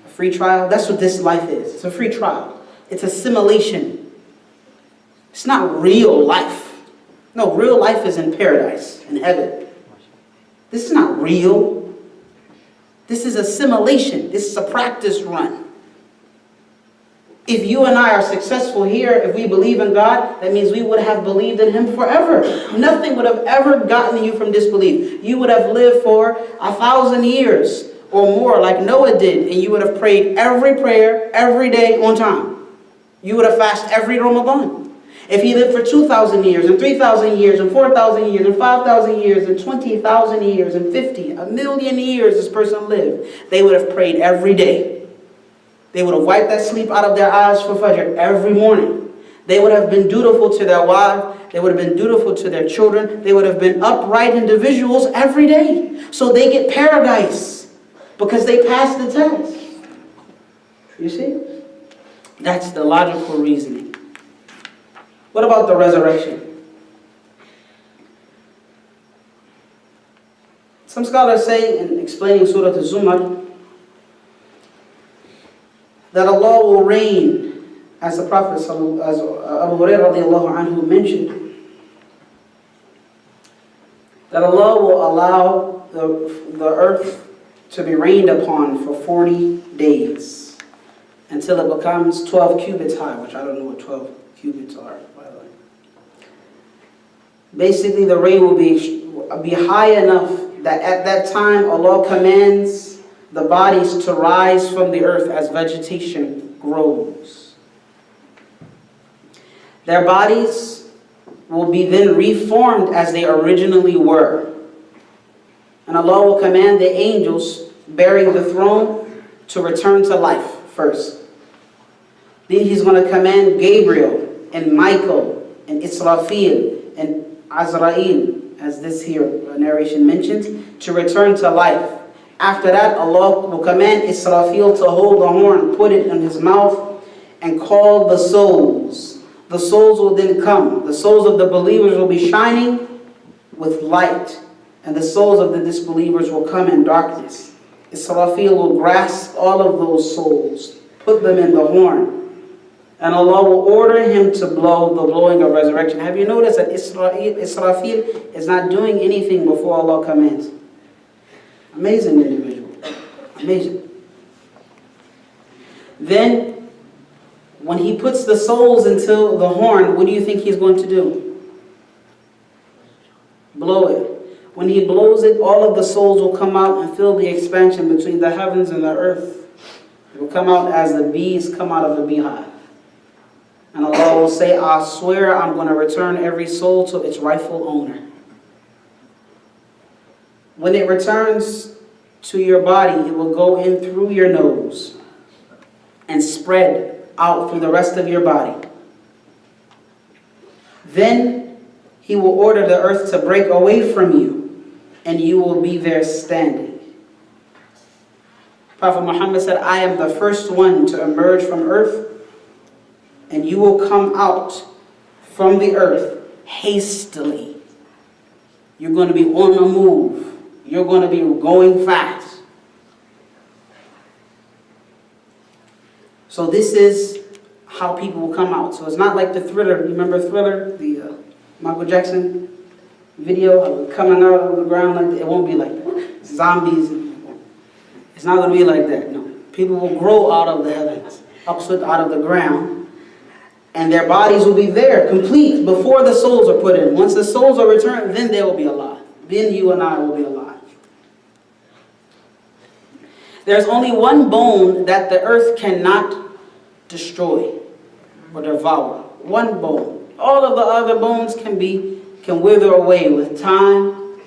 A: A free trial? That's what this life is. It's a free trial. It's a simulation. It's not real life. No, real life is in paradise, in heaven. This is not real. This is a simulation. This is a practice run. If you and I are successful here, if we believe in God, that means we would have believed in Him forever. Nothing would have ever gotten you from disbelief. You would have lived for 1,000 years or more like Noah did, and you would have prayed every prayer, every day on time. You would have fasted every Ramadan. If he lived for 2,000 years, and 3,000 years, and 4,000 years, and 5,000 years, and 20,000 years, and 1,000,000 years this person lived, they would have prayed every day. They would have wiped that sleep out of their eyes for Fajr every morning. They would have been dutiful to their wives. They would have been dutiful to their children. They would have been upright individuals every day. So they get paradise because they passed the test. You see? That's the logical reasoning. What about the resurrection? Some scholars say, in explaining Surah Al-Zumar, that Allah will reign, as the Prophet, as Abu Hurairah radiallahu anhu mentioned, that Allah will allow the earth to be rained upon for 40 days until it becomes 12 cubits high, which I don't know what 12 cubits are, by the way. Basically, the rain will be high enough that at that time Allah commands the bodies to rise from the earth as vegetation grows. Their bodies will be then reformed as they originally were. And Allah will command the angels bearing the throne to return to life first. Then He's going to command Gabriel and Michael and Israfil and Azrael, as this here narration mentions, to return to life. After that, Allah will command Israfil to hold the horn, put it in his mouth, and call the souls. The souls will then come. The souls of the believers will be shining with light, and the souls of the disbelievers will come in darkness. Israfil will grasp all of those souls, put them in the horn, and Allah will order him to blow the blowing of resurrection. Have you noticed that Israfil is not doing anything before Allah commands? Amazing individual. Amazing. Then, when he puts the souls into the horn, what do you think he's going to do? Blow it. When he blows it, all of the souls will come out and fill the expansion between the heavens and the earth. It will come out as the bees come out of the beehive. And Allah will say, I swear I'm going to return every soul to its rightful owner. When it returns to your body, it will go in through your nose and spread out through the rest of your body. Then He will order the earth to break away from you, and you will be there standing. Prophet Muhammad said, I am the first one to emerge from earth, and you will come out from the earth hastily. You're going to be on the move. You're going to be going fast. So this is how people will come out. So it's not like the Thriller. You remember Thriller? The Michael Jackson video of coming out of the ground like that? It won't be like that. Zombies. It's not going to be like that. No. People will grow out of the heavens, upward out of the ground. And their bodies will be there, complete, before the souls are put in. Once the souls are returned, then they will be alive. Then you and I will be alive. There's only one bone that the earth cannot destroy or devour. One bone. All of the other bones can wither away with time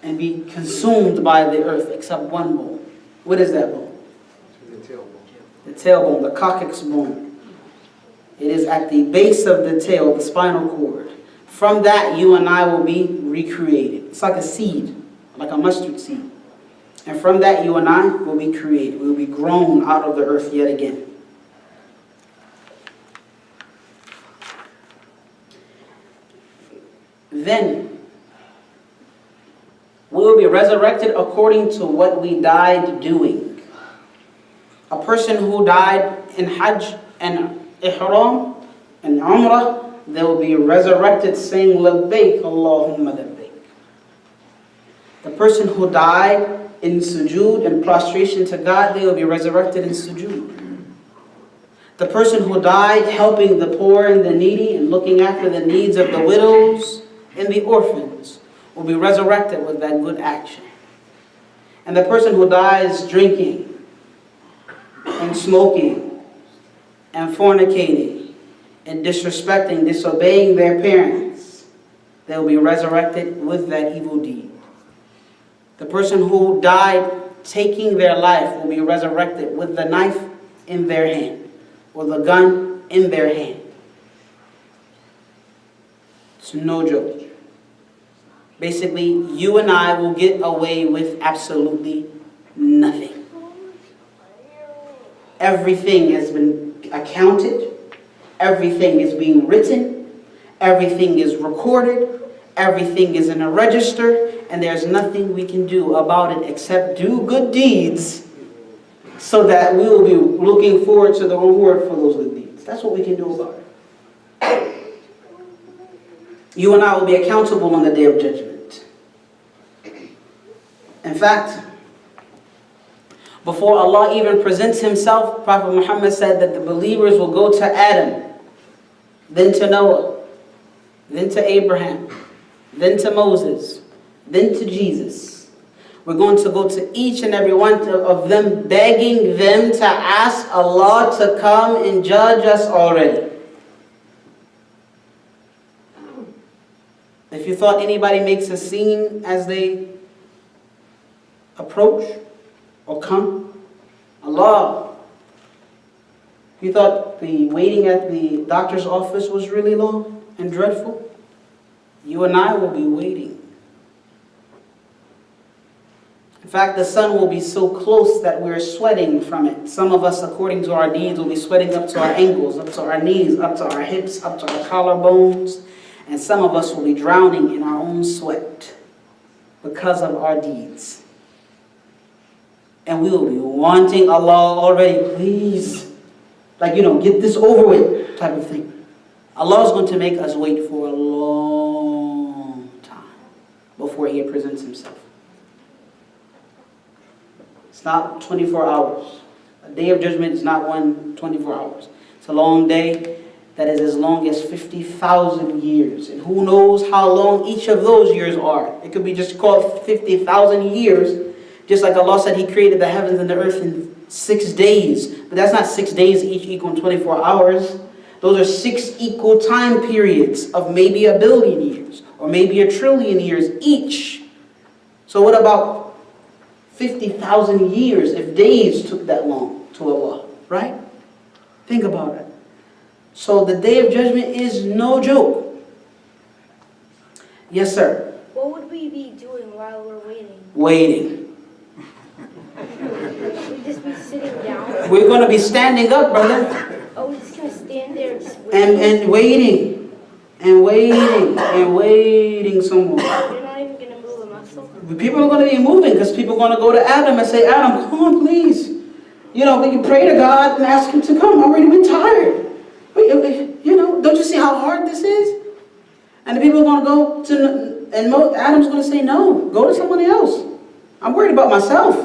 A: and be consumed by the earth, except one bone. What is that bone?
C: The tailbone.
A: The tailbone, the coccyx bone. It is at the base of the tail, the spinal cord. From that, you and I will be recreated. It's like a seed, like a mustard seed. And from that, you and I will be created. We will be grown out of the earth yet again. Then, we will be resurrected according to what we died doing. A person who died in Hajj and Ihram and Umrah, they will be resurrected saying, Labbaik Allahumma labbaik. The person who died in sujood and prostration to God, they will be resurrected in sujood. The person who died helping the poor and the needy and looking after the needs of the widows and the orphans will be resurrected with that good action. And the person who dies drinking and smoking and fornicating and disrespecting, disobeying their parents, they will be resurrected with that evil deed. The person who died taking their life will be resurrected with the knife in their hand or the gun in their hand. It's no joke. Basically, you and I will get away with absolutely nothing. Everything has been accounted. Everything is being written. Everything is recorded. Everything is in a register. And there's nothing we can do about it except do good deeds so that we will be looking forward to the reward for those good deeds. That's what we can do about it. You and I will be accountable on the Day of Judgment. In fact, before Allah even presents Himself, Prophet Muhammad said that the believers will go to Adam, then to Noah, then to Abraham, then to Moses, then to Jesus. We're going to go to each and every one of them, begging them to ask Allah to come and judge us already. If you thought anybody makes a scene as they approach or come, Allah. You thought the waiting at the doctor's office was really long and dreadful? You and I will be waiting. In fact, the sun will be so close that we're sweating from it. Some of us, according to our deeds, will be sweating up to our ankles, up to our knees, up to our hips, up to our collarbones. And some of us will be drowning in our own sweat because of our deeds. And we will be wanting Allah already, please. Like, get this over with type of thing. Allah is going to make us wait for a long time before He presents Himself. It's not 24 hours. A day of judgment is not 24 hours. It's a long day that is as long as 50,000 years. And who knows how long each of those years are. It could be just called 50,000 years. Just like Allah said He created the heavens and the earth in 6 days. But that's not 6 days each equal 24 hours. Those are 6 equal time periods of maybe 1 billion years. Or maybe 1 trillion years each. So what about 50,000 years if days took that long to Allah? Right? Think about it. So the Day of Judgment is no joke. Yes, sir?
B: What would we be doing while we're waiting?
A: Waiting.
B: We'd just be sitting down?
A: We're going to be standing up, brother.
B: Oh, we're just going to stand there and just wait?
A: And waiting. And waiting. And waiting some more.
B: You're not even going to move a muscle?
A: People are going to be moving because people are going to go to Adam and say, Adam, come on, please. We can pray to God and ask Him to come. I'm already been tired. Don't you see how hard this is? And the people are going to go to, and Adam's going to say, no, go to somebody else. I'm worried about myself.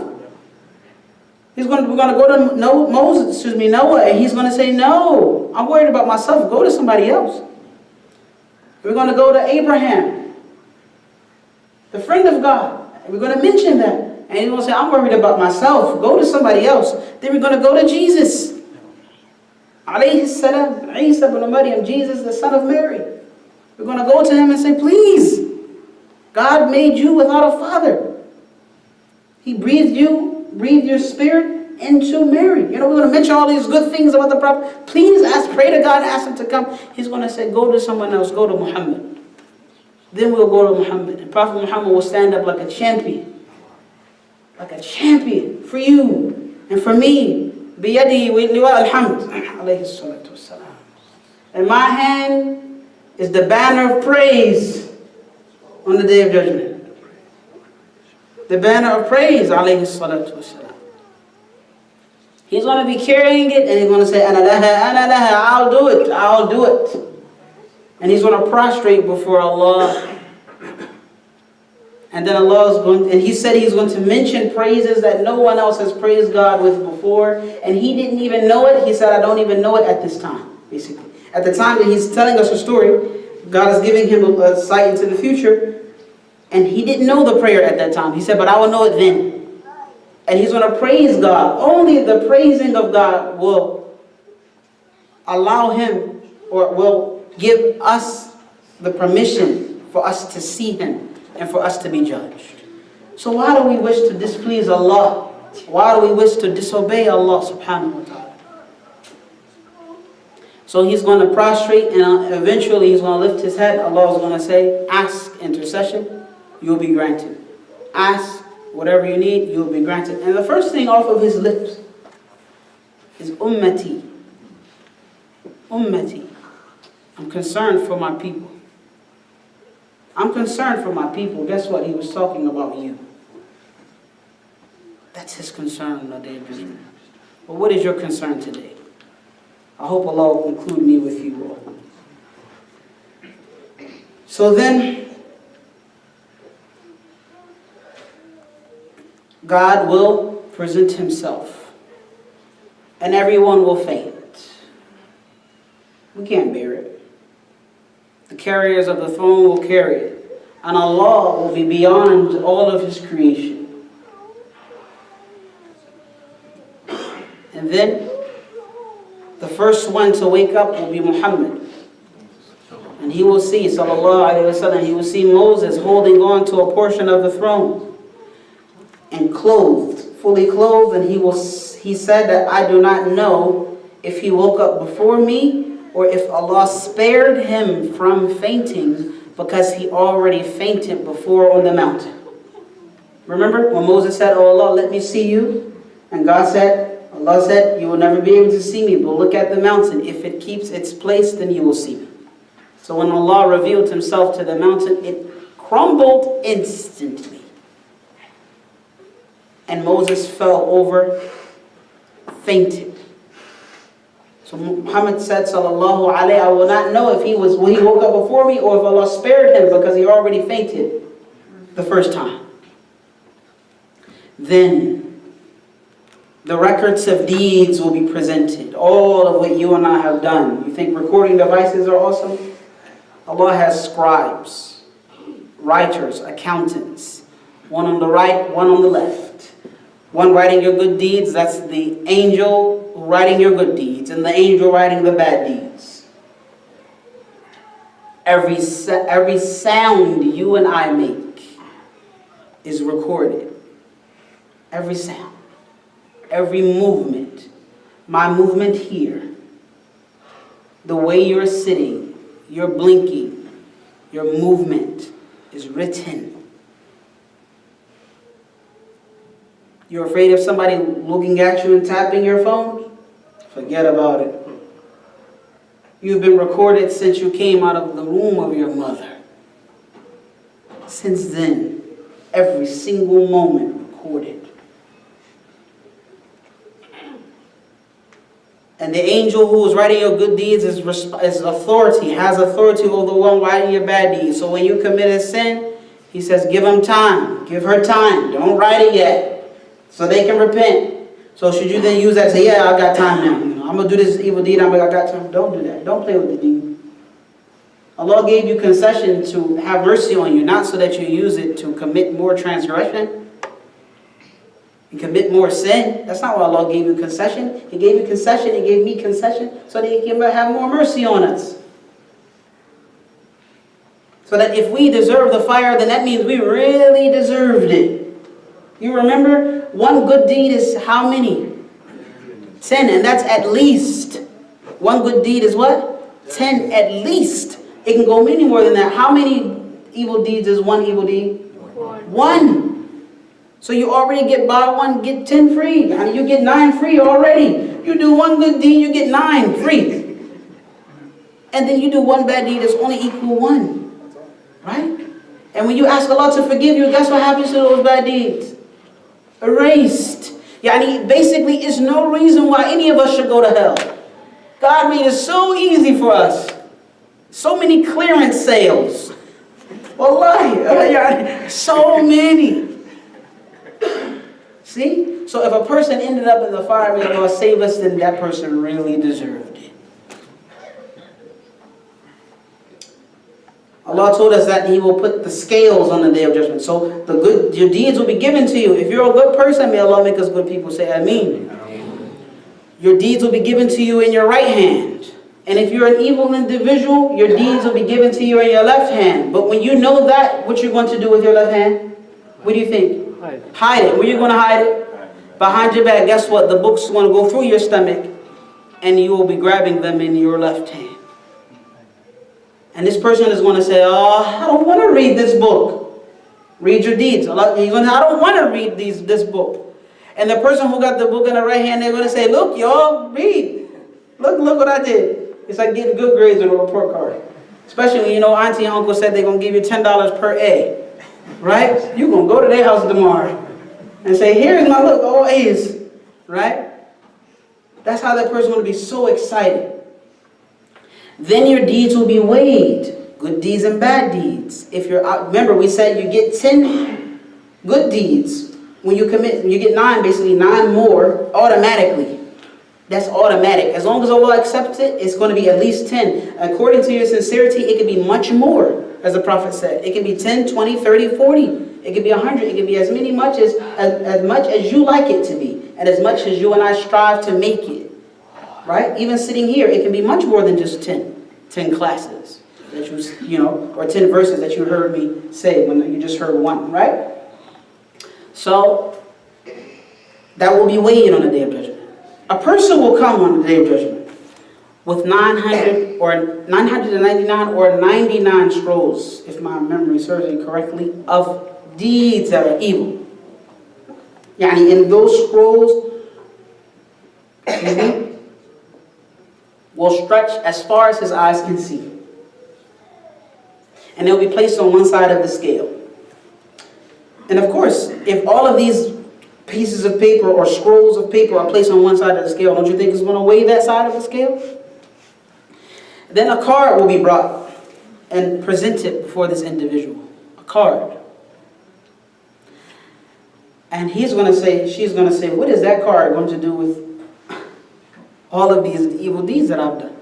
A: We're going to go to Noah, and he's going to say, no, I'm worried about myself. Go to somebody else. We're going to go to Abraham, the friend of God. We're going to mention that. And he's going to say, I'm worried about myself. Go to somebody else. Then we're going to go to Jesus. Alayhi salam, Isa ibn Maryam, Jesus, the son of Mary. We're going to go to Him and say, please, God made you without a father. He breathed your spirit into Mary. We're going to mention all these good things about the Prophet. Please pray to God and ask Him to come. He's going to say, go to someone else, go to Muhammad. Then we'll go to Muhammad. And Prophet Muhammad will stand up like a champion. like a champion for you and for me. بِيَدِهِ وَلِوَاءَ الْحَمْدِ alayhi salatu wassalam. In my hand is the banner of praise on the Day of Judgment. The banner of praise, alayhi salatu wassalam. He's going to be carrying it and he's going to say, Ana laha, I'll do it, I'll do it. And he's going to prostrate before Allah. And then Allah is going, and he said he's going to mention praises that no one else has praised God with before. And he didn't even know it. He said, I don't even know it at this time, basically. At the time that he's telling us a story, God is giving him a sight into the future. And he didn't know the prayer at that time. He said, but I will know it then. And he's going to praise God. Only the praising of God will allow him, or will give us the permission for us to see him and for us to be judged. So why do we wish to displease Allah? Why do we wish to disobey Allah subhanahu wa ta'ala? So he's going to prostrate and eventually he's going to lift his head. Allah is going to say, ask intercession, you'll be granted. Ask whatever you need, you'll be granted. And the first thing off of his lips is ummati. Ummati. I'm concerned for my people. I'm concerned for my people. Guess what? He was talking about you. That's his concern on the Day of Judgment. But what is your concern today? I hope Allah will include me with you all. So then, God will present himself. And everyone will faint. We can't bear it. The carriers of the throne will carry it. And Allah will be beyond all of his creation. And then, the first one to wake up will be Muhammad. And he will see, sallallahu alayhi wa sallam, he will see Moses holding on to a portion of the throne. And clothed, fully clothed. And he said that I do not know if he woke up before me or if Allah spared him from fainting because he already fainted before on the mountain. Remember when Moses said, oh Allah, let me see you? And Allah said, you will never be able to see me, but look at the mountain. If it keeps its place, then you will see me. So when Allah revealed himself to the mountain, it crumbled instantly. And Moses fell over, fainted. So Muhammad said, sallallahu alayhi, I will not know if he woke up before me or if Allah spared him because he already fainted the first time. Then the records of deeds will be presented. All of what you and I have done. You think recording devices are awesome? Allah has scribes, writers, accountants. One on the right, one on the left. One writing your good deeds, that's the angel writing your good deeds, and the angel writing the bad deeds. Every sound you and I make is recorded. Every sound. Every movement. My movement here. The way you're sitting, you're blinking, your movement is written. You're afraid of somebody looking at you and tapping your phone? Forget about it. You've been recorded since you came out of the womb of your mother. Since then, every single moment recorded. And the angel who is writing your good deeds is authority, has authority over the one writing your bad deeds. So when you commit a sin, he says, give him time, give her time, don't write it yet. So they can repent. So should you then use that and say, yeah, I got time now. I'm going to do this evil deed. I got time. Don't do that. Don't play with the deed. Allah gave you concession to have mercy on you, not so that you use it to commit more transgression and commit more sin. That's not why Allah gave you concession. He gave you concession. He gave me concession so that He can have more mercy on us. So that if we deserve the fire, then that means we really deserved it. You remember, one good deed is how many? 10, and that's at least. One good deed is what? 10 at least. It can go many more than that. How many evil deeds is one evil deed? One. So you already get buy one, get 10 free. I mean, you get 9 free already. You do one good deed, you get 9 free. And then you do one bad deed that's only equal 1. Right? And when you ask Allah to forgive you, guess what happens to those bad deeds? Erased. Yani basically, it's no reason why any of us should go to hell. God made it so easy for us. So many clearance sales. Wallahi, so many. See? So if a person ended up in the fire, may Allah save us, then that person really deserved it. Allah told us that He will put the scales on the Day of Judgment. So your deeds will be given to you. If you're a good person, may Allah make us good people. Say Ameen. Your deeds will be given to you in your right hand. And if you're an evil individual, your deeds will be given to you in your left hand. But when you know that, what you're going to do with your left hand? What do you think? Hide it. Where are you going to hide it? Behind your back. Guess what? The book's going to go through your stomach, and you will be grabbing them in your left hand. And this person is going to say, oh, I don't want to read this book. Read your deeds. He's going to say, I don't want to read this book. And the person who got the book in the right hand, they're going to say, look, y'all, read. Look what I did. It's like getting good grades on a report card. Especially when you know auntie and uncle said they're going to give you $10 per A. Right? You're going to go to their house tomorrow and say, here's my look, all A's. Right? That's how that person's going to be so excited. Then your deeds will be weighed. Good deeds and bad deeds. If you're out, remember we said you get 10 good deeds. When you commit, you get 9, basically 9 more automatically. That's automatic. As long as Allah accepts it, it's going to be at least 10. According to your sincerity, it can be much more, as the Prophet said. It can be 10, 20, 30, 40. It can be 100. It can be as much as you like it to be. And as much as you and I strive to make it. Right? Even sitting here, it can be much more than just 10 classes that or 10 verses that you heard me say when you just heard one, right? So that will be weighed on the Day of Judgment. A person will come on the Day of Judgment with 900 or 999 or 99 scrolls, if my memory serves me correctly, of deeds that are evil. Yani in those scrolls, will stretch as far as his eyes can see. And they'll be placed on one side of the scale. And of course, if all of these pieces of paper or scrolls of paper are placed on one side of the scale, don't you think it's going to weigh that side of the scale? Then a card will be brought and presented before this individual. A card. And she's going to say, what is that card going to do with all of these evil deeds that I've done?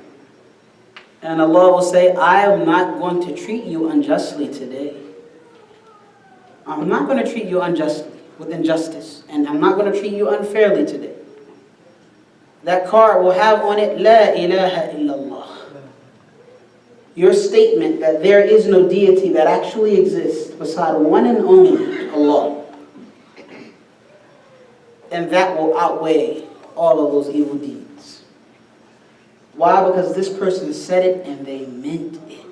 A: And Allah will say, I am not going to treat you unjustly today. I'm not going to treat you unjustly, with injustice. And I'm not going to treat you unfairly today. That card will have on it, La ilaha illallah. Your statement that there is no deity that actually exists beside one and only Allah. And that will outweigh all of those evil deeds. Why? Because this person said it and they meant it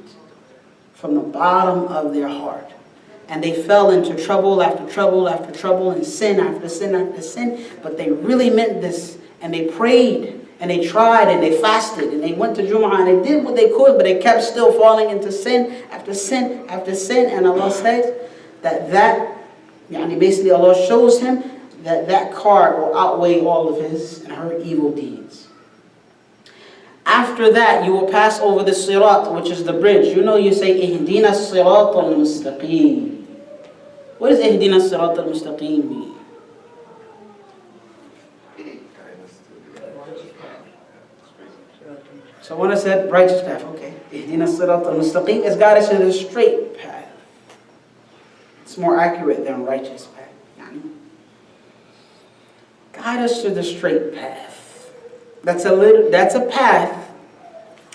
A: from the bottom of their heart. And they fell into trouble after trouble after trouble and sin after sin after sin. But they really meant this. And they prayed and they tried and they fasted and they went to Jumu'ah and they did what they could, but they kept still falling into sin after sin after sin. And Allah says that basically Allah shows him that card will outweigh all of his and her evil deeds. After that, you will pass over the sirat, which is the bridge. You say, Ihdina sirat al-mustaqim. What does Ihdina sirat al-mustaqim mean? So when I said righteous path, okay. Ihdina sirat al-mustaqim is guide us to the straight path. It's more accurate than righteous path. Guide us to the straight path. That's a path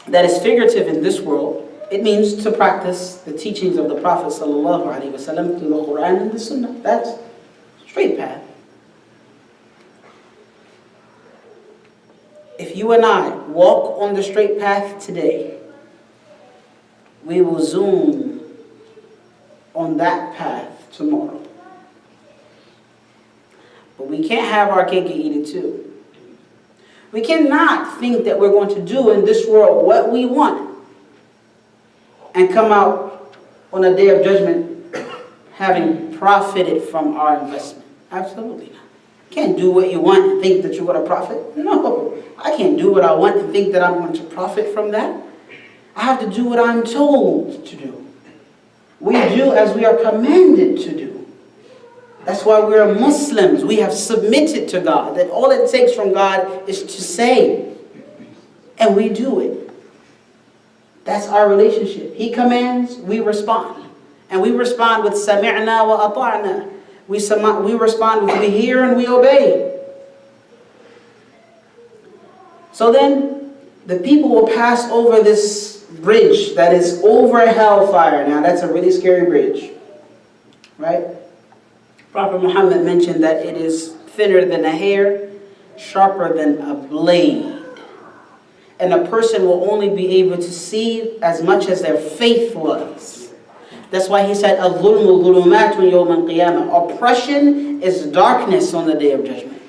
A: that is figurative in this world. It means to practice the teachings of the Prophet ﷺ through the Quran and the Sunnah. That's straight path. If you and I walk on the straight path today, we will zoom on that path tomorrow. But we can't have our cake and eat it too. We cannot think that we're going to do in this world what we want and come out on a day of judgment having profited from our investment. Absolutely not. You can't do what you want and think that you're going to profit. No, I can't do what I want and think that I'm going to profit from that. I have to do what I'm told to do. We do as we are commanded to do. That's why we are Muslims. We have submitted to God. That all it takes from God is to say. And we do it. That's our relationship. He commands, we respond. And we respond with sami'na wa ata'na. We respond with we hear and we obey. So then, the people will pass over this bridge that is over hellfire. Now that's a really scary bridge. Right? Prophet Muhammad mentioned that it is thinner than a hair, sharper than a blade. And a person will only be able to see as much as their faith was. That's why he said, "Al-dhulmu dhulumatun yawm al-qiyamah." Oppression is darkness on the day of judgment.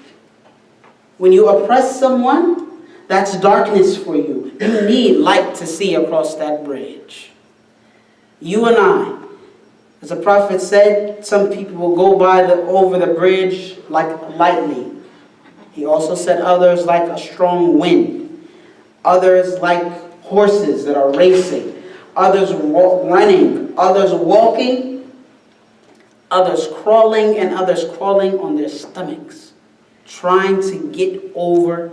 A: When you oppress someone, that's darkness for you. You need light to see across that bridge. You and I, as the Prophet said, some people will go over the bridge like lightning. He also said others like a strong wind. Others like horses that are racing. Others running. Others walking. Others crawling. And others crawling on their stomachs. Trying to get over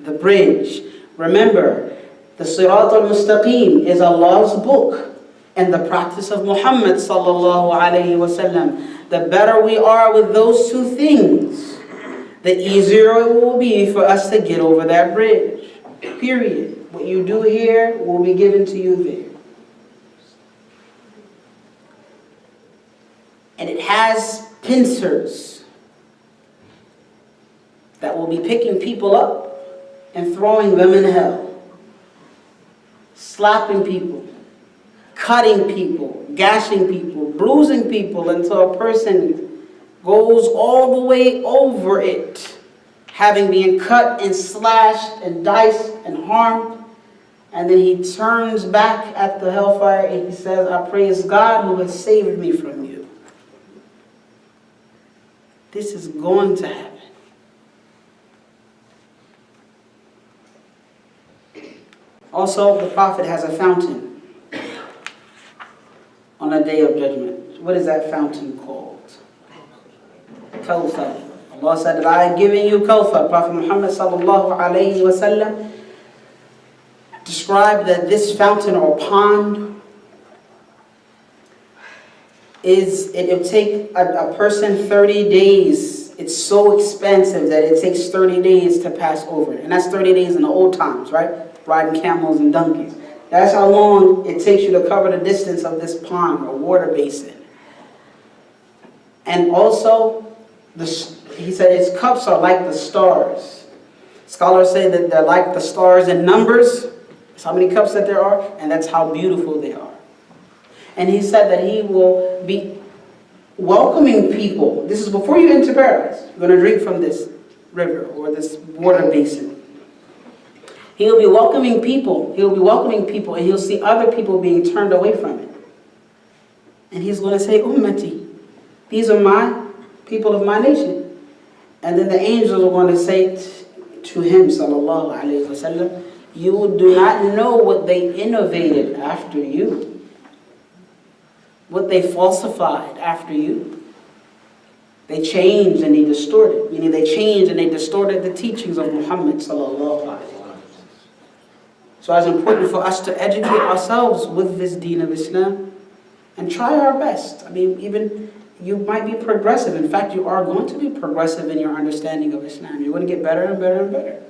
A: the bridge. Remember, the Sirat al-Mustaqim is Allah's book. And the practice of Muhammad sallallahu alayhi wasallam. The better we are with those two things, the easier it will be for us to get over that bridge. Period. What you do here will be given to you there. And it has pincers that will be picking people up and throwing them in hell. Slapping people. Cutting people, gashing people, bruising people until a person goes all the way over it, having been cut and slashed and diced and harmed. And then he turns back at the hellfire and he says, "I praise God who has saved me from you." This is going to happen. Also, the Prophet has a fountain on a day of judgment. What is that fountain called? Kawthar. Allah said that I have given you Kawthar. Prophet Muhammad sallallahu alayhi wa sallam described that this fountain or pond it'll take a person 30 days. It's so expensive that it takes 30 days to pass over. And that's 30 days in the old times, right? Riding camels and donkeys. That's how long it takes you to cover the distance of this pond or water basin. And also, he said its cups are like the stars. Scholars say that they're like the stars in numbers. That's how many cups that there are, and that's how beautiful they are. And he said that he will be welcoming people. This is before you enter paradise. You're going to drink from this river or this water basin. He'll be welcoming people. He'll be welcoming people, and he'll see other people being turned away from it. And he's going to say, "Ummati, these are my people of my nation." And then the angels are going to say to him, sallallahu alayhi wa sallam, "You do not know what they innovated after you. What they falsified after you. They changed and they distorted." Meaning they changed and they distorted the teachings of Muhammad sallallahu alayhi wa sallam. So it's important for us to educate ourselves with this deen of Islam and try our best. I mean, even you might be progressive. In fact, you are going to be progressive in your understanding of Islam. You're going to get better and better and better.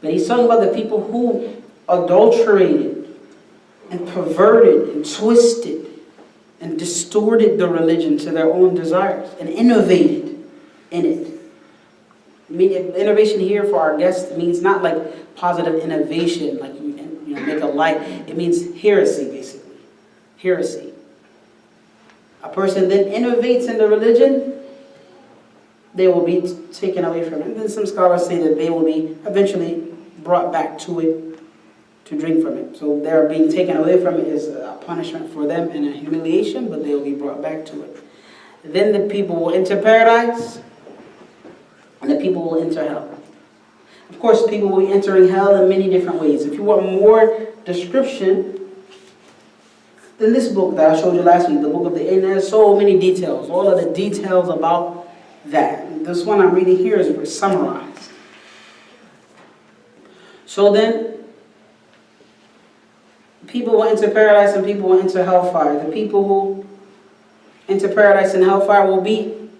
A: But he's talking about the people who adulterated and perverted and twisted and distorted the religion to their own desires and innovated in it. I mean, innovation here for our guests means not like positive innovation, like you know, make a light. It means heresy, basically. Heresy. A person then innovates in the religion they will be taken away from it. And then some scholars say that they will be eventually brought back to it to drink from it. So their being taken away from it is a punishment for them and a humiliation, but they will be brought back to it. Then the people will enter paradise, and the people will enter hell. Of course, people will be entering hell in many different ways. If you want more description, then this book that I showed you last week, the book of the end, has so many details, all of the details about that. This one I'm reading here is summarized. So then, people will enter paradise and people will enter hellfire. The people who enter paradise and hellfire will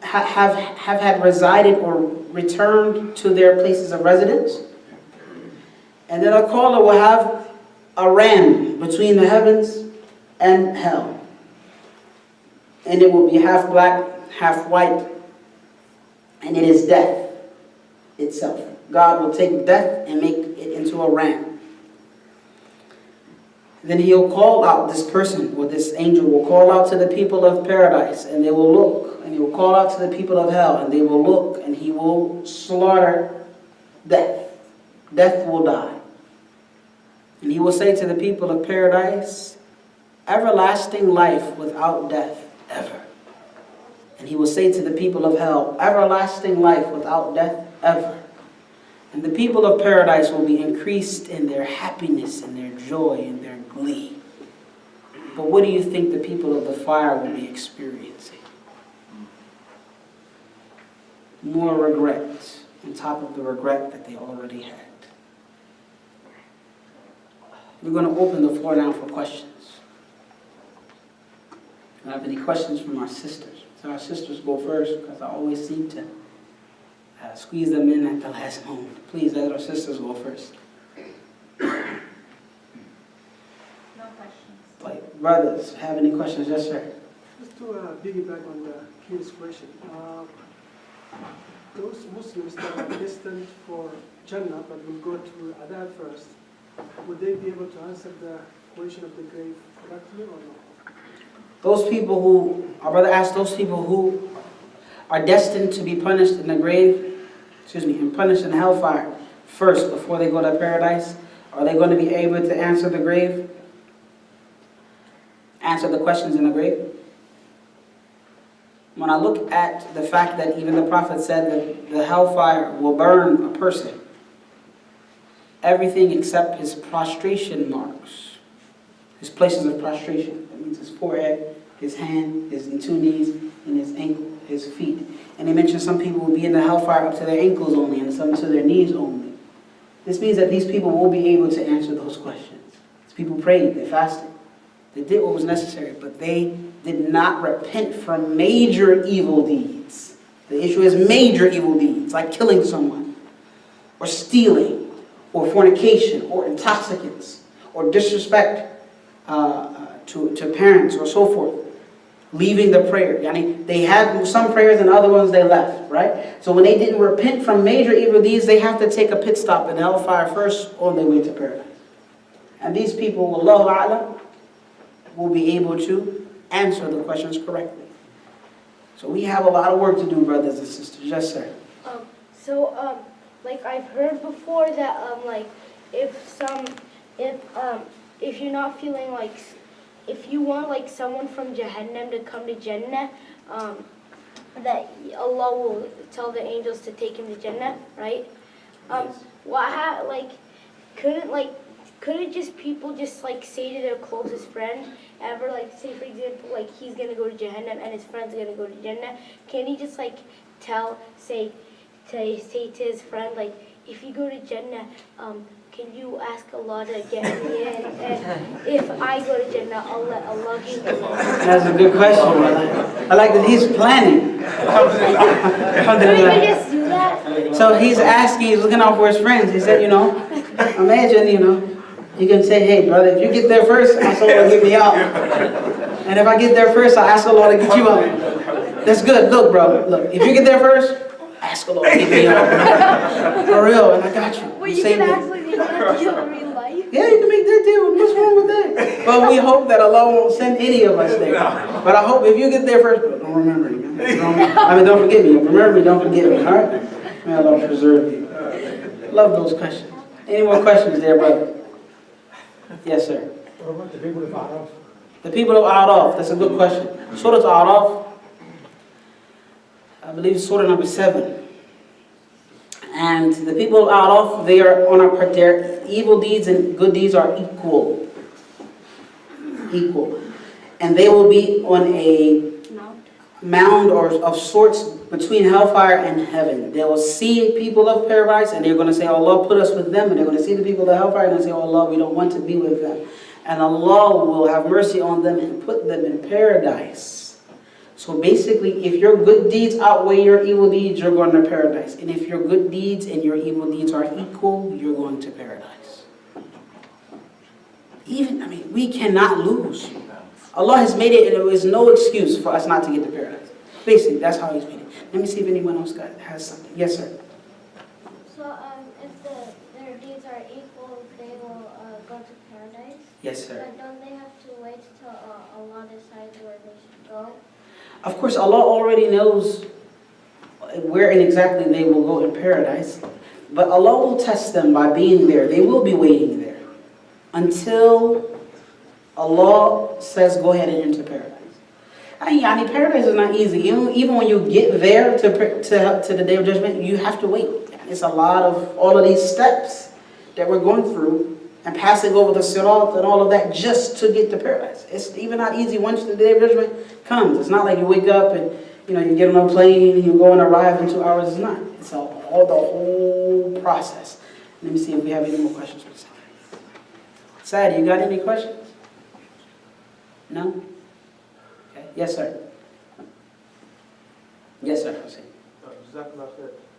A: have had resided or returned to their places of residence. And then a caller will have a ram between the heavens and hell. And it will be half black, half white. And it is death itself. God will take death and make it into a ram. Then he'll call out this person, or this angel will call out to the people of paradise, and they will look. And he will call out to the people of hell, and they will look, and he will slaughter death. Death will die. And he will say to the people of paradise, everlasting life without death, ever. And he will say to the people of hell, everlasting life without death, ever. And the people of paradise will be increased in their happiness and their joy and their glee. But what do you think the people of the fire will be experiencing? More regret on top of the regret that they already had. We're going to open the floor now for questions. Do I have any questions from our sisters? So our sisters go first, because I always seem to squeeze them in at the last moment. Please let our sisters go first.
G: No questions.
A: Like, brothers, have any questions? Yes, sir.
H: Just to piggyback on the kid's question, those Muslims that are destined for Jannah but will go to Adab first, would they be able to answer the question of the grave correctly or not?
A: Those people who, our brother asked, those people who are destined to be punished in the grave, and punished in hellfire first before they go to paradise, are they going to be able to answer the grave? Answer the questions in the grave? When I look at the fact that even the Prophet said that the hellfire will burn a person, everything except his prostration marks, his places of prostration. That means his forehead, his hand, his 2 knees, and his ankle, his feet. And they mentioned some people will be in the hellfire up to their ankles only, and some to their knees only. This means that these people will be able to answer those questions. These people prayed, they fasted, they did what was necessary, but they did not repent from major evil deeds. The issue is major evil deeds, like killing someone, or stealing, or fornication, or intoxicants, or disrespect to parents, or so forth. Leaving the prayer. They had some prayers and other ones they left, right? So when they didn't repent from major evil deeds, they have to take a pit stop in hellfire first on their way to paradise. And these people, Wallahu A'lam, will be able to answer the questions correctly. So we have a lot of work to do, brothers and sisters. Yes, sir.
B: Like I've heard before that if you're not feeling like, if you want like someone from Jahannam to come to Jannah, that Allah will tell the angels to take him to Jannah, right? Couldn't just people just like say to their closest friend ever, like say for example like he's gonna go to Jahannam and his friend's gonna go to Jannah, can he just like say to his friend, like, if you go to Jannah, can you ask Allah to get me in? And if I go to Jannah, I'll let Allah give me in.
A: That's a good question. I like that he's planning.
B: Can we just do that?
A: So he's asking, he's looking out for his friends. He said, imagine, you can say, hey, brother, if you get there first, ask Allah to get me out. And if I get there first, I ask Allah to get you out. That's good. Look, bro, look, if you get there first, ask Allah to get me out. For real, and I got you.
B: Well, you can actually make that deal in real life.
A: Yeah, you can make that deal. What's wrong with that? But we hope that Allah won't send any of us there. But I hope if you get there first, don't remember, Don't forget me. Remember me, don't forget me, all right? May Allah preserve you. Love those questions. Any more questions there, brother? Yes, sir.
F: What about the people of Araf?
A: The people of Araf, that's a good question. Surah Araf, I believe Surah number 7. And the people of Araf, they are on our part, their evil deeds and good deeds are equal. Equal. And they will be on a mound or of sorts between hellfire and heaven. They will see people of paradise and they're going to say, Allah, put us with them. And they're going to see the people of hellfire and they'll say, oh, Allah, we don't want to be with them. And Allah will have mercy on them and put them in paradise. So basically, if your good deeds outweigh your evil deeds, you're going to paradise. And if your good deeds and your evil deeds are equal, you're going to paradise. We cannot lose. Allah has made it, and there is no excuse for us not to get to paradise. Basically, that's how He's made it. Let me see if anyone else has something. Yes, sir.
B: So if their deeds are equal, they will go to paradise?
A: Yes, sir.
B: But don't they have to wait till Allah decides where they should go?
A: Of course, Allah already knows where and exactly they will go in paradise. But Allah will test them by being there. They will be waiting there until Allah says, go ahead and enter paradise. Paradise is not easy. Even when you get there to the Day of Judgment, you have to wait. It's a lot of all of these steps that we're going through and passing over the sirat and all of that just to get to paradise. It's even not easy once the Day of Judgment comes. It's not like you wake up and you get on a plane and you go and arrive in 2 hours. It's not. It's all the whole process. Let me see if we have any more questions for Sad, you got any questions? No? Okay. Yes, sir. Yes, sir.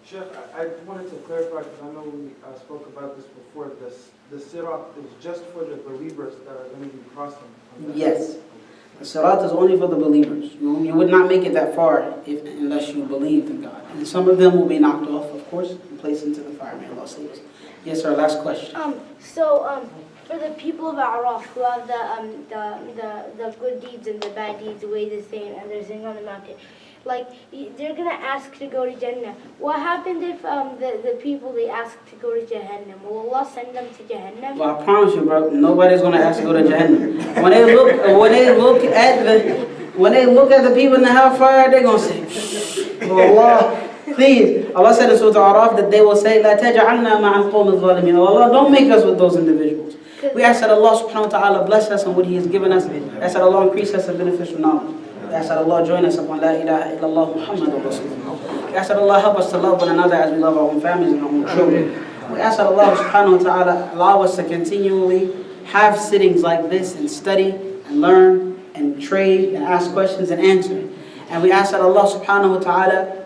H: Sheikh, I wanted to clarify because I know we spoke about this before. The sirat is just for the believers that are going to be crossing.
A: Yes. The sirat is only for the believers. You would not make it that far unless you believed in God. And some of them will be knocked off, of course, and placed into the fire. May Allah save us. Yes, sir. Last question.
B: For the people of Araf who have the good deeds and the bad deeds weigh the same and they're sitting on the mountain, they're gonna ask to go to Jannah. What happened if the people they ask to go to Jahannam? Will Allah send them to Jahannam?
A: Well, I promise you, bro, nobody's gonna ask to go to Jahannam. When they look at the people in the hellfire, they're gonna say, oh, Allah, please. Allah said in Surah Araf that they will say, "La taj'alna ma'al qawmi adh-dhalimin." Allah, don't make us with those individuals. We ask that Allah subhanahu wa ta'ala bless us on what He has given us. We ask that Allah increase us in beneficial knowledge. We ask that Allah join us upon La ilaha illallah Muhammadur Rasulullah. We ask that Allah help us to love one another as we love our own families and our own children. We ask that Allah subhanahu wa ta'ala allow us to continually have sittings like this and study and learn and trade and ask questions and answer. And we ask that Allah subhanahu wa ta'ala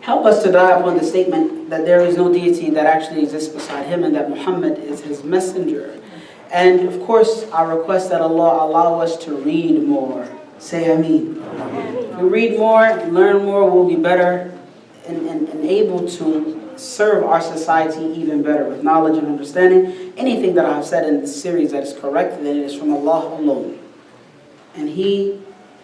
A: help us to die upon the statement that there is no deity that actually exists beside Him and that Muhammad is His messenger. And of course, I request that Allah allow us to read more. Say Ameen. If we read more and learn more, we'll be better and able to serve our society even better with knowledge and understanding. Anything that I have said in this series that is correct, then it is from Allah alone. And He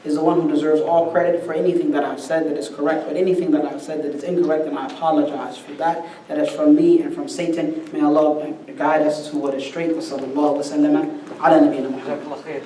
A: is the one who deserves all credit for anything that I've said that is correct, but anything that I've said that is incorrect, and I apologize for that. That is from me and from Satan. May Allah guide us to what is straight. Wa sallallahu wa sallam ala nabiyyina Muhammad.